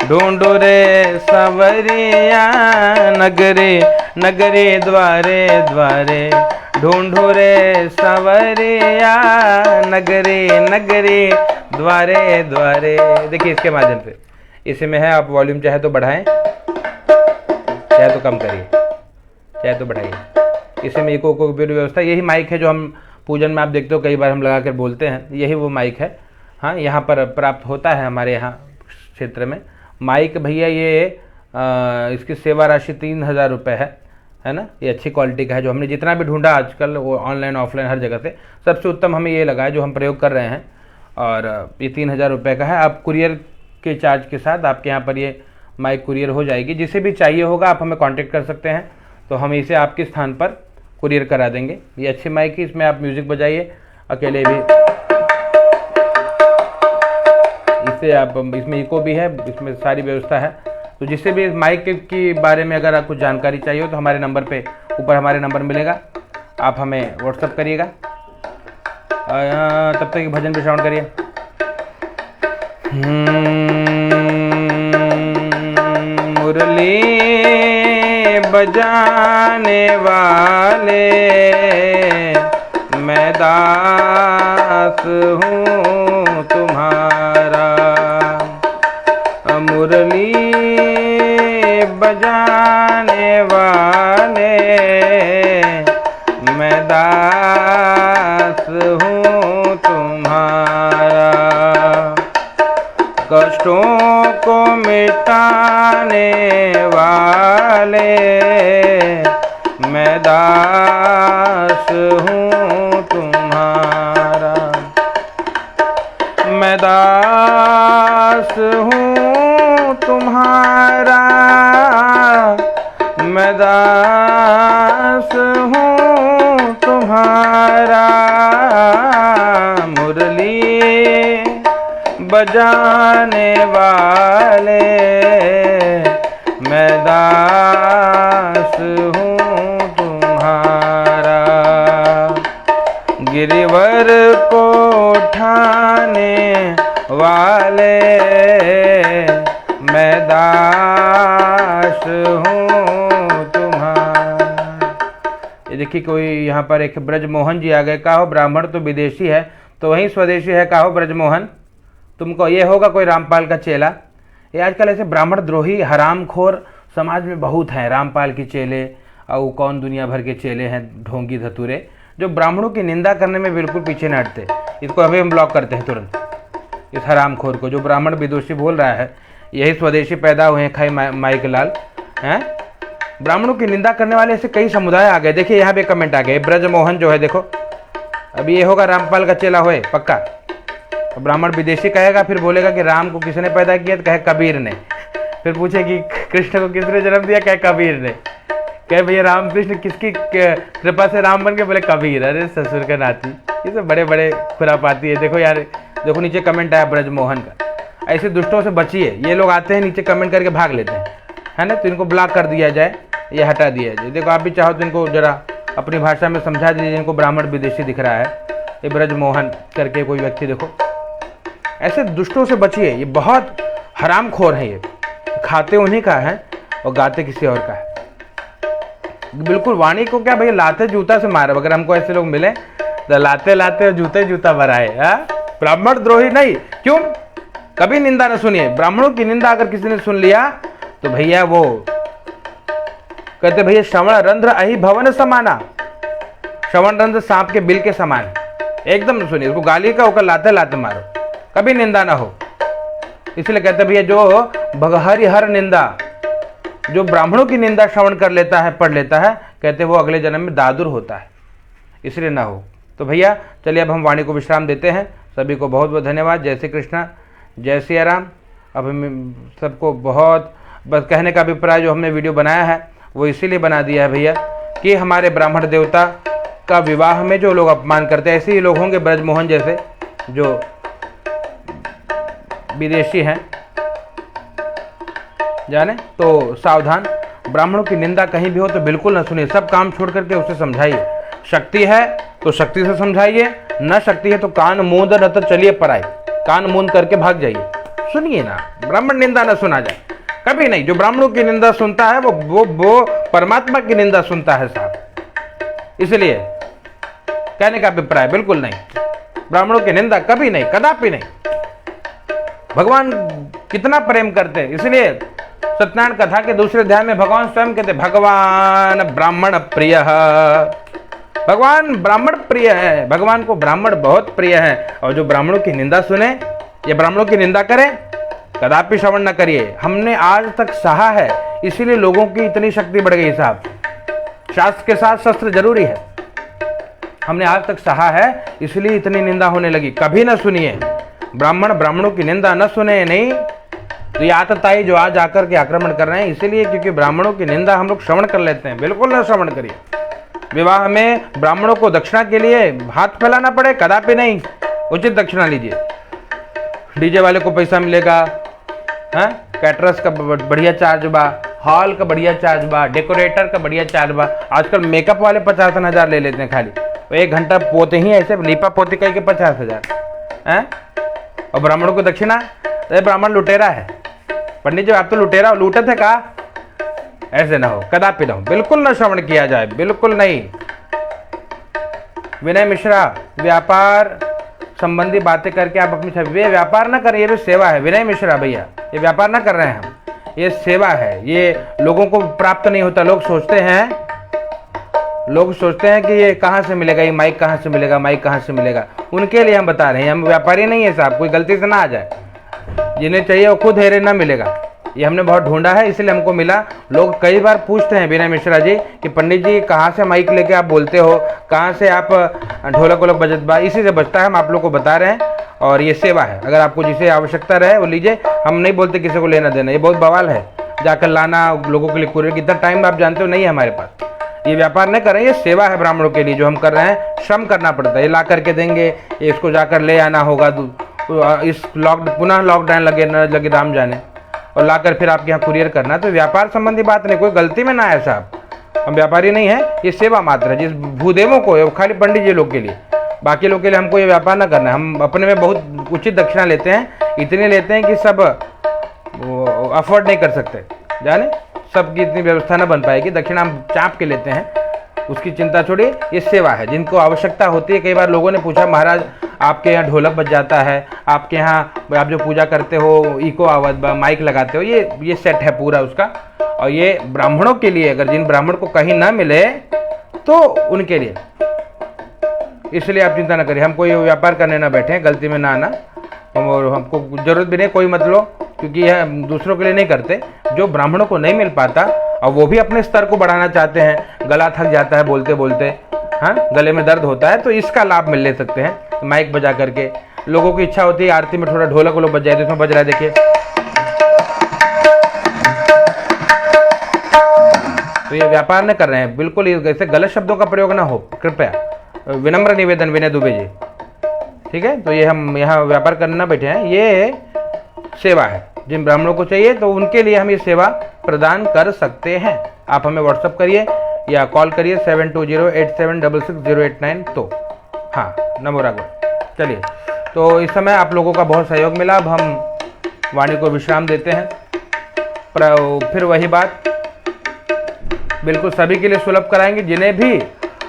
ढूंढो रे सवरिया, नगरी नगरी द्वारे द्वारे ढूंढो रे सवरिया, नगरी नगरी द्वारे द्वारे। देखिए इसके माध्यम से, इसी में है, आप वॉल्यूम चाहे तो बढ़ाएं, चाहे तो कम करिए, चाहे तो बढ़ाइए। इसी में इको को भी व्यवस्था। यही माइक है जो हम पूजन में आप देखते हो कई बार हम लगा कर बोलते हैं, यही वो माइक है। हाँ, यहाँ पर प्राप्त होता है हमारे यहाँ क्षेत्र में माइक। भैया ये इसकी सेवा राशि 3000 रुपये है ना। ये अच्छी क्वालिटी का है, जो हमने जितना भी ढूंढा आजकल, वो ऑनलाइन ऑफलाइन हर जगह से सबसे उत्तम हमें ये लगा है जो हम प्रयोग कर रहे हैं। और ये 3000 रुपये का है। आप कुरियर के चार्ज के साथ आपके यहाँ पर ये माइक कुरियर हो जाएगी। जिसे भी चाहिए होगा आप हमें कांटेक्ट कर सकते हैं, तो हम इसे आपके स्थान पर कुरियर करा देंगे। ये अच्छी माइक है, इसमें आप म्यूज़िक बजाइए अकेले भी, इससे आप, इसमें इको भी है, इसमें सारी व्यवस्था है। तो जिससे भी माइक के बारे में अगर आपको जानकारी चाहिए हो तो हमारे नंबर पे ऊपर हमारे नंबर मिलेगा, आप हमें व्हाट्सअप करिएगा। तब तक भजन भी श्रवण करिए। मुरली बजाने वाले मैं दास हूँ तुम्हारा, मुरली बजाने वाले मैं दास हूँ तुम्हारा, कष्टों को मिटाने वाले मैं दास हूँ तुम्हारा, मैं दास हूँ तुम्हारा, मैं दास हूँ तुम्हारा, मुरली बजाने वाले मैं दास हूँ तुम्हारा, गिरिवर को उठाने वाले मैं दास हूँ तुम्हारा। ये देखिए, कोई यहाँ पर एक ब्रजमोहन जी आ गए। कहो ब्राह्मण तो विदेशी है, तो वहीं स्वदेशी है। कहो ब्रजमोहन, तुमको ये होगा कोई रामपाल का चेला। ये आजकल ऐसे ब्राह्मण द्रोही हरामखोर समाज में बहुत हैं। रामपाल के चेले और कौन दुनिया भर के चेले हैं, ढोंगी धतूरे, जो ब्राह्मणों की निंदा करने में बिल्कुल पीछे न हटते। इसको अभी हम ब्लॉक करते हैं तुरंत, इस हरामखोर को जो ब्राह्मण विदुषी बोल रहा है। यही स्वदेशी पैदा हुए हैं, खाई माई के लाल हैं। ब्राह्मणों की निंदा करने वाले ऐसे कई समुदाय आ गए। देखिए यहाँ पे कमेंट आ गए, ब्रजमोहन जो है देखो, अभी ये होगा रामपाल का चेला होए पक्का। ब्राह्मण विदेशी कहेगा, फिर बोलेगा कि राम को किसने पैदा किया, तो कहे कबीर ने। फिर पूछे कि कृष्ण को किसने जन्म दिया, कहे कबीर ने। कहे भैया रामकृष्ण किसकी कृपा से राम बन के, बोले कबीर। अरे ससुर का नाती, ये सब बड़े बड़े खुरापाती है। देखो यार, देखो नीचे कमेंट आया ब्रजमोहन का। ऐसे दुष्टों से बचिए, ये लोग आते हैं नीचे कमेंट करके भाग लेते हैं, है ना। तो इनको ब्लॉक कर दिया जाए, ये हटा दिया जाए। देखो आप भी चाहो तो इनको जरा अपनी भाषा में समझा दीजिए, इनको ब्राह्मण विदेशी दिख रहा है, ये ब्रजमोहन करके कोई व्यक्ति। देखो ऐसे दुष्टों से बचिए, ये बहुत हरामखोर है। ये खाते उन्हीं का है और गाते किसी और का है। बिल्कुल वाणी को क्या भैया लाते जूता से मारे। अगर हमको ऐसे लोग मिले तो लाते लाते और जूते जूता भराए। ब्राह्मण द्रोही नहीं, क्यों? कभी निंदा न सुनिए। ब्राह्मणों की निंदा अगर किसी ने सुन लिया तो भैया वो कहते भैया श्रवण रंध्र अहि भवन समाना। श्रवण रंध्र सांप के बिल के समान, एकदम न सुनिए। उसको गाली का होकर लाते लाते मारो, कभी निंदा ना हो। इसलिए कहते भैया जो भगहरि हर निंदा, जो ब्राह्मणों की निंदा श्रवण कर लेता है, पढ़ लेता है, कहते वो अगले जन्म में दादुर होता है, इसलिए ना हो। तो भैया चलिए अब हम वाणी को विश्राम देते हैं। सभी को बहुत बहुत धन्यवाद। जय श्री कृष्णा, जय सिया राम। अब हम सबको बहुत बस कहने का अभिप्राय, जो हमने वीडियो बनाया है वो इसीलिए बना दिया है भैया कि हमारे ब्राह्मण देवता का विवाह में जो लोग अपमान करते हैं, ऐसे ही लोग होंगे ब्रजमोहन जैसे जो विदेशी हैं, जाने तो सावधान। ब्राह्मणों की निंदा कहीं भी हो तो बिल्कुल न सुनिए, सब काम छोड़ करके उसे समझाइए। शक्ति है तो शक्ति से समझाइए, न शक्ति है तो कान मूंद न तो चलिए पराई, कान मूंद करके भाग जाइए। सुनिए ना, ब्राह्मण निंदा न सुना जाए कभी नहीं। जो ब्राह्मणों की निंदा सुनता है वो परमात्मा की निंदा सुनता है साहब। इसलिए कहने का अभिप्राय बिल्कुल नहीं, ब्राह्मणों की निंदा कभी नहीं, कदापि नहीं। भगवान कितना प्रेम करते हैं, इसलिए सत्यनारायण कथा के दूसरे अध्याय में भगवान स्वयं कहते भगवान ब्राह्मण प्रिय। भगवान ब्राह्मण प्रिय है, भगवान को ब्राह्मण बहुत प्रिय है। और जो ब्राह्मणों की निंदा सुने या ब्राह्मणों की निंदा करे, कदापि श्रवण न करिए। हमने आज तक सहा है, इसीलिए लोगों की इतनी शक्ति बढ़ गई साहब। शास्त्र के साथ शस्त्र जरूरी है। हमने आज तक सहा है, इसलिए इतनी निंदा होने लगी। कभी न सुनिए, ब्राह्मणों की निंदा न सुने। नहीं तो ये आतताई जो आज आकर के आक्रमण कर रहे हैं, इसीलिए क्योंकि ब्राह्मणों की निंदा हम लोग श्रवण कर लेते हैं। बिल्कुल न श्रवण करिए। विवाह में ब्राह्मणों को दक्षिणा के लिए हाथ फैलाना पड़े, कदापि नहीं। उचित दक्षिणा लीजिए। डीजे वाले को पैसा मिलेगा, हैं? कैटरस का बढ़िया चार्ज बा, हॉल का बढ़िया चार्ज बा, डेकोरेटर का बढ़िया चार्ज बा। आजकल मेकअप वाले 50,000 ले लेते हैं खाली, 1 घंटा पोते ही ऐसे लीपा पोती कह के 50,000 हैं। और ब्राह्मणों को दक्षिणा, तो ब्राह्मण लुटेरा है। पंडित जी आप तो लुटेरा हो, लूटे थे का? ऐसे ना हो, कदापि ना हो, बिल्कुल न श्रवण किया जाए, बिल्कुल नहीं। विनय मिश्रा, व्यापार संबंधी बातें करके आप अपनी वे व्यापार ना करें, ये भी सेवा है। विनय मिश्रा भैया, ये व्यापार ना कर रहे हैं हम, ये सेवा है। ये लोगों को प्राप्त नहीं होता। लोग सोचते हैं कि ये कहाँ से मिलेगा, ये माइक कहाँ से मिलेगा, माइक कहाँ से मिलेगा। उनके लिए हम बता रहे हैं, हम व्यापारी नहीं है साहब, कोई गलती से ना आ जाए। जिन्हें चाहिए वो खुद हेरे ना मिलेगा। ये हमने बहुत ढूंढा है, इसलिए हमको मिला। लोग कई बार पूछते हैं विनय मिश्रा जी कि पंडित जी कहाँ से माइक लेके आप बोलते हो, कहाँ से आप ढोलक वोलक बजत बा। इसी से बचता है, हम आप लोग को बता रहे हैं। और ये सेवा है, अगर आपको जिसे आवश्यकता रहे वो लीजिए। हम नहीं बोलते किसी को लेना देना, ये बहुत बवाल है जाकर लाना लोगों के लिए। कुरियर कितना टाइम आप जानते हो नहीं है हमारे पास। ये व्यापार नहीं कर रहे हैं, ये सेवा है ब्राह्मणों के लिए जो हम कर रहे हैं। श्रम करना पड़ता है, ये ला करके देंगे, इसको जाकर ले आना होगा। इस पुनः लॉकडाउन लगे राम जाने, और लाकर फिर आपके यहाँ कुरियर करना। तो व्यापार संबंधी बात नहीं, कोई गलती में ना है साहब। हम व्यापारी नहीं है, ये सेवा मात्र है। जिस भूदेवों को, खाली पंडित जी लोग के लिए, बाकी लोग के लिए हमको ये व्यापार ना करना है। हम अपने में बहुत उचित दक्षिणा लेते हैं, इतने लेते हैं कि सब अफोर्ड नहीं कर सकते। जाने सबकी इतनी व्यवस्था ना बन पाएगी। दक्षिणा हम चाप के लेते हैं, उसकी चिंता छोड़िए, ये सेवा है। जिनको आवश्यकता होती है, कई बार लोगों ने पूछा महाराज आपके यहाँ ढोलक बज जाता है, आपके यहाँ आप जो पूजा करते हो इको आवाज माइक लगाते हो, ये सेट है पूरा उसका। और ये ब्राह्मणों के लिए, अगर जिन ब्राह्मण को कहीं ना मिले तो उनके लिए, इसलिए आप चिंता ना करिए। हम कोई व्यापार करने ना बैठे, गलती में ना आना, और हमको जरूरत भी नहीं, कोई मत लो, क्योंकि यह दूसरों के लिए नहीं करते। जो ब्राह्मणों को नहीं मिल पाता और वो भी अपने स्तर को बढ़ाना चाहते हैं, गला थक जाता है बोलते बोलते, हाँ गले में दर्द होता है, तो इसका लाभ मिल ले सकते हैं माइक बजा करके। लोगों की इच्छा होती है आरती में थोड़ा ढोलक वोलक बज जाए, तो इसमें बज रहा है देखिए। तो ये व्यापार न कर रहे हैं, बिल्कुल ऐसे गलत शब्दों का प्रयोग ना हो, कृपया विनम्र निवेदन विनय दुबे जी, ठीक है। तो ये हम यहाँ व्यापार करने ना बैठे हैं, ये सेवा है। जिन ब्राह्मणों को चाहिए तो उनके लिए हम ये सेवा प्रदान कर सकते हैं। आप हमें व्हाट्सअप करिए या कॉल करिए 7208766089। तो हाँ, नमो राघव। चलिए, तो इस समय आप लोगों का बहुत सहयोग मिला। अब हम वाणी को विश्राम देते हैं। फिर वही बात, बिल्कुल सभी के लिए सुलभ कराएंगे। जिन्हें भी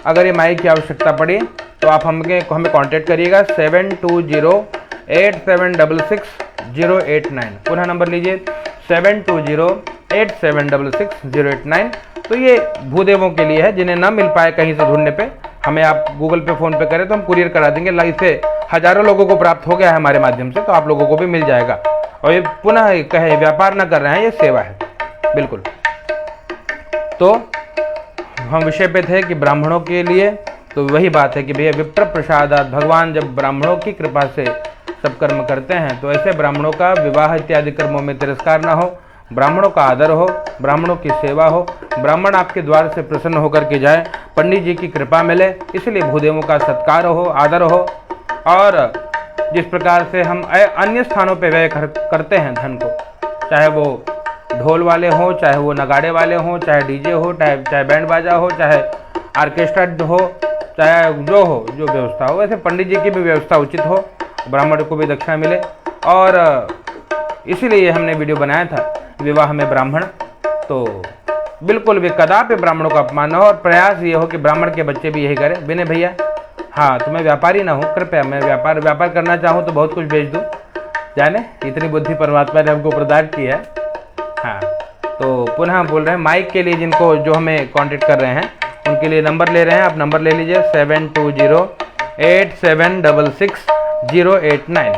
अगर ये माइक की आवश्यकता पड़ी तो आप हमें कांटेक्ट करिएगा 7208766089। पुनः नंबर लीजिए 7208766089। तो ये भूदेवों के लिए है, जिन्हें ना मिल पाए कहीं से ढूंढने पे, हमें आप गूगल पे फ़ोन पे करें तो हम कुरियर करा देंगे। इससे हजारों लोगों को प्राप्त हो गया है हमारे माध्यम से, तो आप लोगों को भी मिल जाएगा। और ये पुनः कहे व्यापार ना कर रहे हैं, ये सेवा है बिल्कुल। तो हम विषय पे थे कि ब्राह्मणों के लिए, तो वही बात है कि भैया विप्र प्रसादात, भगवान जब ब्राह्मणों की कृपा से सब कर्म करते हैं तो ऐसे ब्राह्मणों का विवाह इत्यादि कर्मों में तिरस्कार ना हो, ब्राह्मणों का आदर हो, ब्राह्मणों की सेवा हो, ब्राह्मण आपके द्वार से प्रसन्न होकर के जाए, पंडित जी की कृपा मिले, इसलिए भूदेवों का सत्कार हो, आदर हो। और जिस प्रकार से हम अन्य स्थानों पर व्यय करते हैं धन को, चाहे वो ढोल वाले हों, चाहे वो नगाड़े वाले हों, चाहे डीजे हो, चाहे बैंड बाजा हो, चाहे ऑर्केस्ट्रा हो, चाहे जो हो, जो व्यवस्था हो, वैसे पंडित जी की भी व्यवस्था उचित हो, ब्राह्मण को भी दक्षिणा मिले। और इसीलिए हमने वीडियो बनाया था विवाह में ब्राह्मण। तो बिल्कुल भी कदापि ब्राह्मणों का अपमान न हो, और प्रयास ये हो कि ब्राह्मण के बच्चे भी यही करें। विनय भैया, हाँ तो मैं व्यापारी ना हूँ, कृपया मैं व्यापार करना चाहूँ तो बहुत कुछ बेच दूँ, जाने इतनी बुद्धि परमात्मा ने हमको प्रदान की है। हाँ, तो पुनः हम बोल रहे हैं माइक के लिए, जिनको जो हमें कांटेक्ट कर रहे हैं उनके लिए नंबर ले रहे हैं। आप नंबर ले लीजिए 7208766089,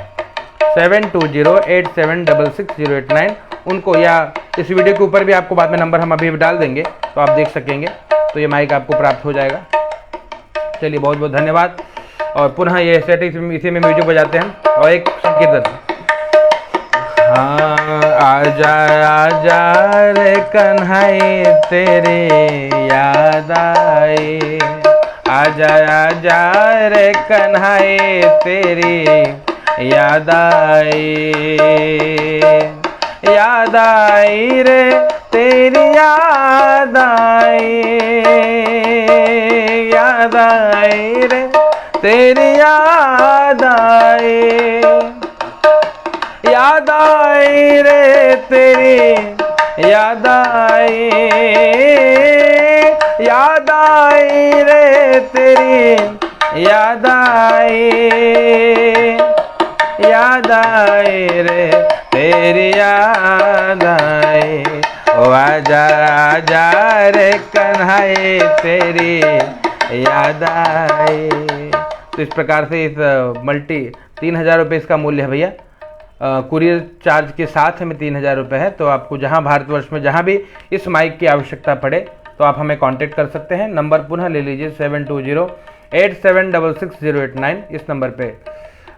7208766089। उनको, या इस वीडियो के ऊपर भी आपको बाद में नंबर हम अभी डाल देंगे, तो आप देख सकेंगे, तो ये माइक आपको प्राप्त हो जाएगा। चलिए, बहुत बहुत धन्यवाद। और पुनः ये सेट इसी में म्यूजिक बजाते हैं और एक संकीर्तन। हाँ, आजा आजा रे कन्हई तेरी याद आई, आजा आजा रे कन्हई तेरी याद आई, याद आई रे तेरी याद आई, याद आई रे तेरी याद आई, याद आई रे तेरी याद आई, याद आई रे तेरी याद आई, याद आई रे तेरी याद आई, ओ आजा आजा रे कन्हई तेरी याद आई। तो इस प्रकार से इस 3000 रुपये इसका मूल्य है भैया। कुरियर चार्ज के साथ में 3000 रुपये है। तो आपको जहां भारतवर्ष में जहां भी इस माइक की आवश्यकता पड़े तो आप हमें कांटेक्ट कर सकते हैं। नंबर पुनः ले लीजिए 7208766089। इस नंबर पे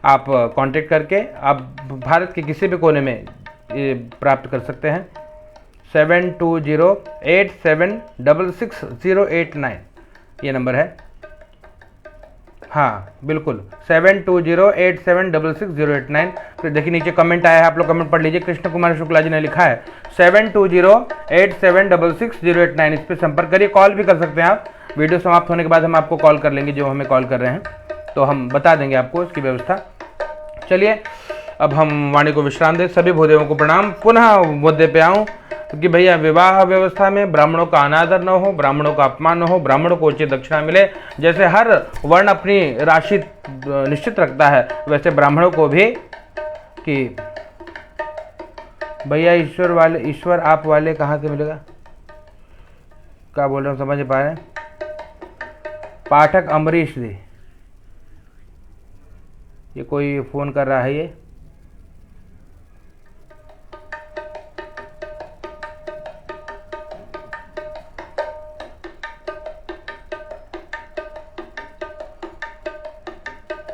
आप कांटेक्ट करके आप भारत के किसी भी कोने में ये प्राप्त कर सकते हैं। 7208766089 ये नंबर है। हाँ बिल्कुल 7208766089। फिर देखिए नीचे कमेंट आया है, आप लोग कमेंट पढ़ लीजिए। कृष्ण कुमार शुक्ला जी ने लिखा है 7208766089। इस पर संपर्क करिए। कॉल भी कर सकते हैं आप। वीडियो समाप्त होने के बाद हम आपको कॉल कर लेंगे, जो हमें कॉल कर रहे हैं तो हम बता देंगे आपको इसकी व्यवस्था। चलिए अब हम वाणी को विश्राम दें। सभी भूदेवों को प्रणाम। पुनः मुद्दे पे आऊँ क्योंकि भैया विवाह व्यवस्था में ब्राह्मणों का अनादर न हो, ब्राह्मणों का अपमान न हो, ब्राह्मणों को उचित दक्षिणा मिले। जैसे हर वर्ण अपनी राशि निश्चित रखता है, वैसे ब्राह्मणों को भी कि भैया ईश्वर आप वाले कहाँ से मिलेगा, क्या बोल रहे हो समझ पा रहे हैं। पाठक अमरीश जी, ये कोई फ़ोन कर रहा है ये।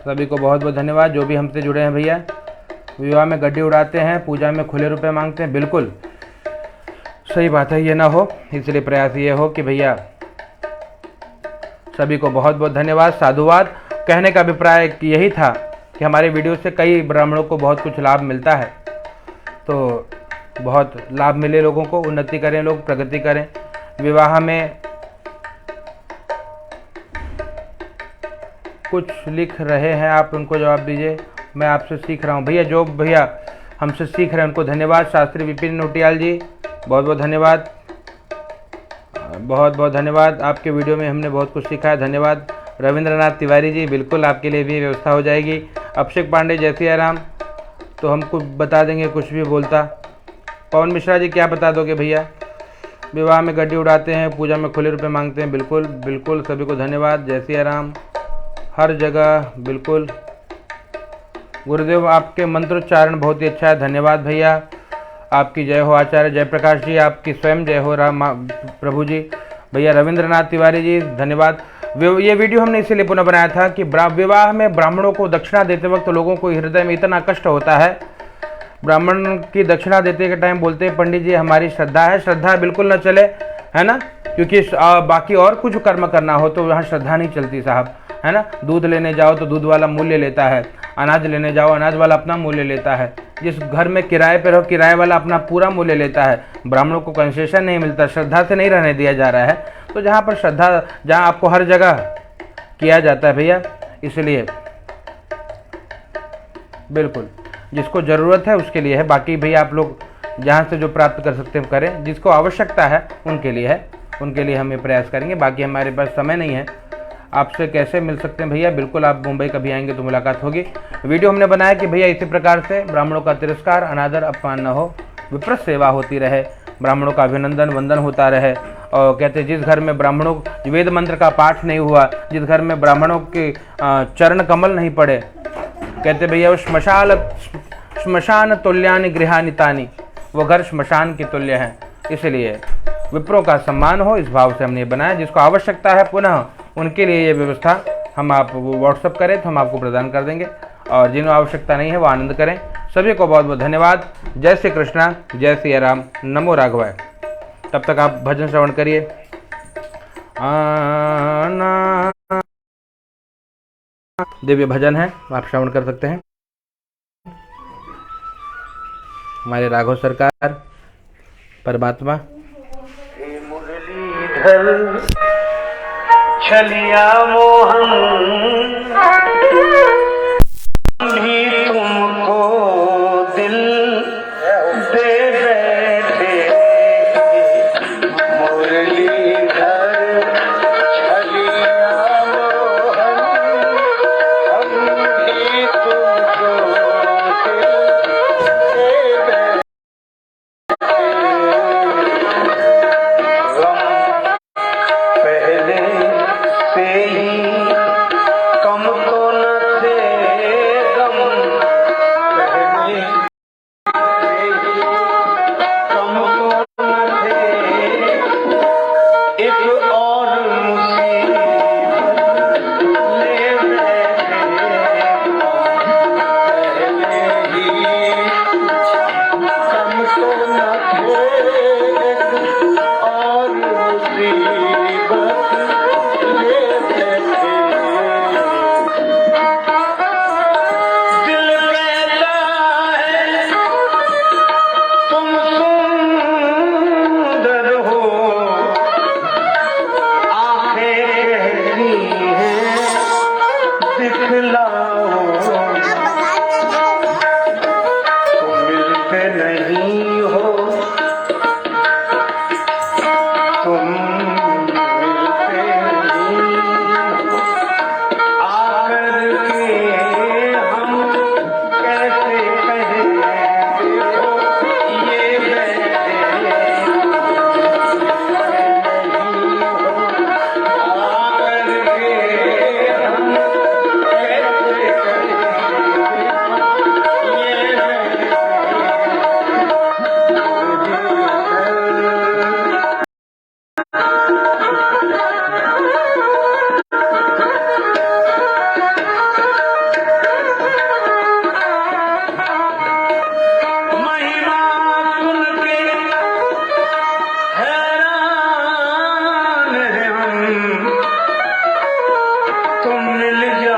सभी को बहुत बहुत धन्यवाद जो भी हमसे जुड़े हैं भैया। विवाह में गड्डी उड़ाते हैं, पूजा में खुले रुपए मांगते हैं, बिल्कुल सही बात है, ये ना हो, इसलिए प्रयास ये हो कि भैया सभी को बहुत बहुत धन्यवाद, साधुवाद। कहने का अभिप्राय यही था कि हमारे वीडियो से कई ब्राह्मणों को बहुत कुछ लाभ मिलता है, तो बहुत लाभ मिले, लोगों को उन्नति करें, लोग प्रगति करें। विवाह में कुछ लिख रहे हैं आप, उनको जवाब दीजिए। मैं आपसे सीख रहा हूँ भैया, जो भैया हमसे सीख रहे हैं उनको धन्यवाद। शास्त्री विपिन नोटियाल जी बहुत बहुत धन्यवाद, बहुत बहुत धन्यवाद। आपके वीडियो में हमने बहुत कुछ सीखा है, धन्यवाद। रविंद्रनाथ तिवारी जी, बिल्कुल आपके लिए भी व्यवस्था हो जाएगी। अभिषेक पांडे, जय सिया राम, तो हमको बता देंगे कुछ भी बोलता। पवन मिश्रा जी, क्या बता दोगे भैया। विवाह में गड्डी उड़ाते हैं, पूजा में खुले रुपए मांगते हैं, बिल्कुल बिल्कुल, सभी को धन्यवाद, जय सिया राम। हर जगह बिल्कुल। गुरुदेव आपके मंत्रोच्चारण बहुत ही अच्छा है, धन्यवाद भैया, आपकी जय हो। आचार्य जयप्रकाश जी, आपकी स्वयं जय हो राम प्रभु जी। भैया रविंद्रनाथ तिवारी जी, धन्यवाद। ये वीडियो हमने इसीलिए पुनः बनाया था कि विवाह में ब्राह्मणों को दक्षिणा देते वक्त लोगों को हृदय में इतना कष्ट होता है। ब्राह्मण की दक्षिणा देते के टाइम बोलते हैं पंडित जी हमारी श्रद्धा है, श्रद्धा बिल्कुल न चले, है ना, क्योंकि बाकी और कुछ कर्म करना हो तो वहाँ श्रद्धा नहीं चलती साहब, है ना। दूध लेने जाओ तो दूध वाला मूल्य लेता है, अनाज लेने जाओ अनाज वाला अपना मूल्य लेता है, जिस घर में किराए पर रहो किराए वाला अपना पूरा मूल्य लेता है। ब्राह्मणों को कंसेशन नहीं मिलता, श्रद्धा से नहीं रहने दिया जा रहा है। तो जहाँ पर श्रद्धा, जहाँ आपको हर जगह किया जाता है भैया, इसलिए बिल्कुल जिसको ज़रूरत है उसके लिए है। बाकी भैया आप लोग जहाँ से जो प्राप्त कर सकते हैं करें, जिसको आवश्यकता है उनके लिए है, उनके लिए हम ये प्रयास करेंगे। बाकी हमारे पास समय नहीं है। आपसे कैसे मिल सकते हैं भैया, बिल्कुल आप मुंबई कभी आएंगे तो मुलाकात होगी। वीडियो हमने बनाया कि भैया इसी प्रकार से ब्राह्मणों का तिरस्कार अनादर अपमान न हो, विप्रत सेवा होती रहे, ब्राह्मणों का अभिनंदन वंदन होता रहे। और कहते जिस घर में ब्राह्मणों वेद मंत्र का पाठ नहीं हुआ, जिस घर में ब्राह्मणों के चरण कमल नहीं पड़े, कहते भैया वो श्मशान तुल्यानि गृहानि तानि, वो घर श्मशान के तुल्य हैं। इसलिए विप्रों का सम्मान हो, इस भाव से हमने बनाया। जिसको आवश्यकता है पुनः उनके लिए ये व्यवस्था हम आप व्हाट्सअप करें तो हम आपको प्रदान कर देंगे, और जिन्हें आवश्यकता नहीं है वो आनंद करें। सभी को बहुत बहुत धन्यवाद। जय श्री कृष्णा, जय श्री राम, नमो राघवाय। तब तक आप भजन श्रवण करिए। दिव्य भजन है, आप श्रवण कर सकते हैं। हमारे राघव सरकार परमात्मा। मुरलीधर छलिया मोहन भी तुमको दिल दे बैठे, मुरलीधर छलिया मोहन हम भी तुमको दिल दे बैठे, गम पहले से ही मिल जा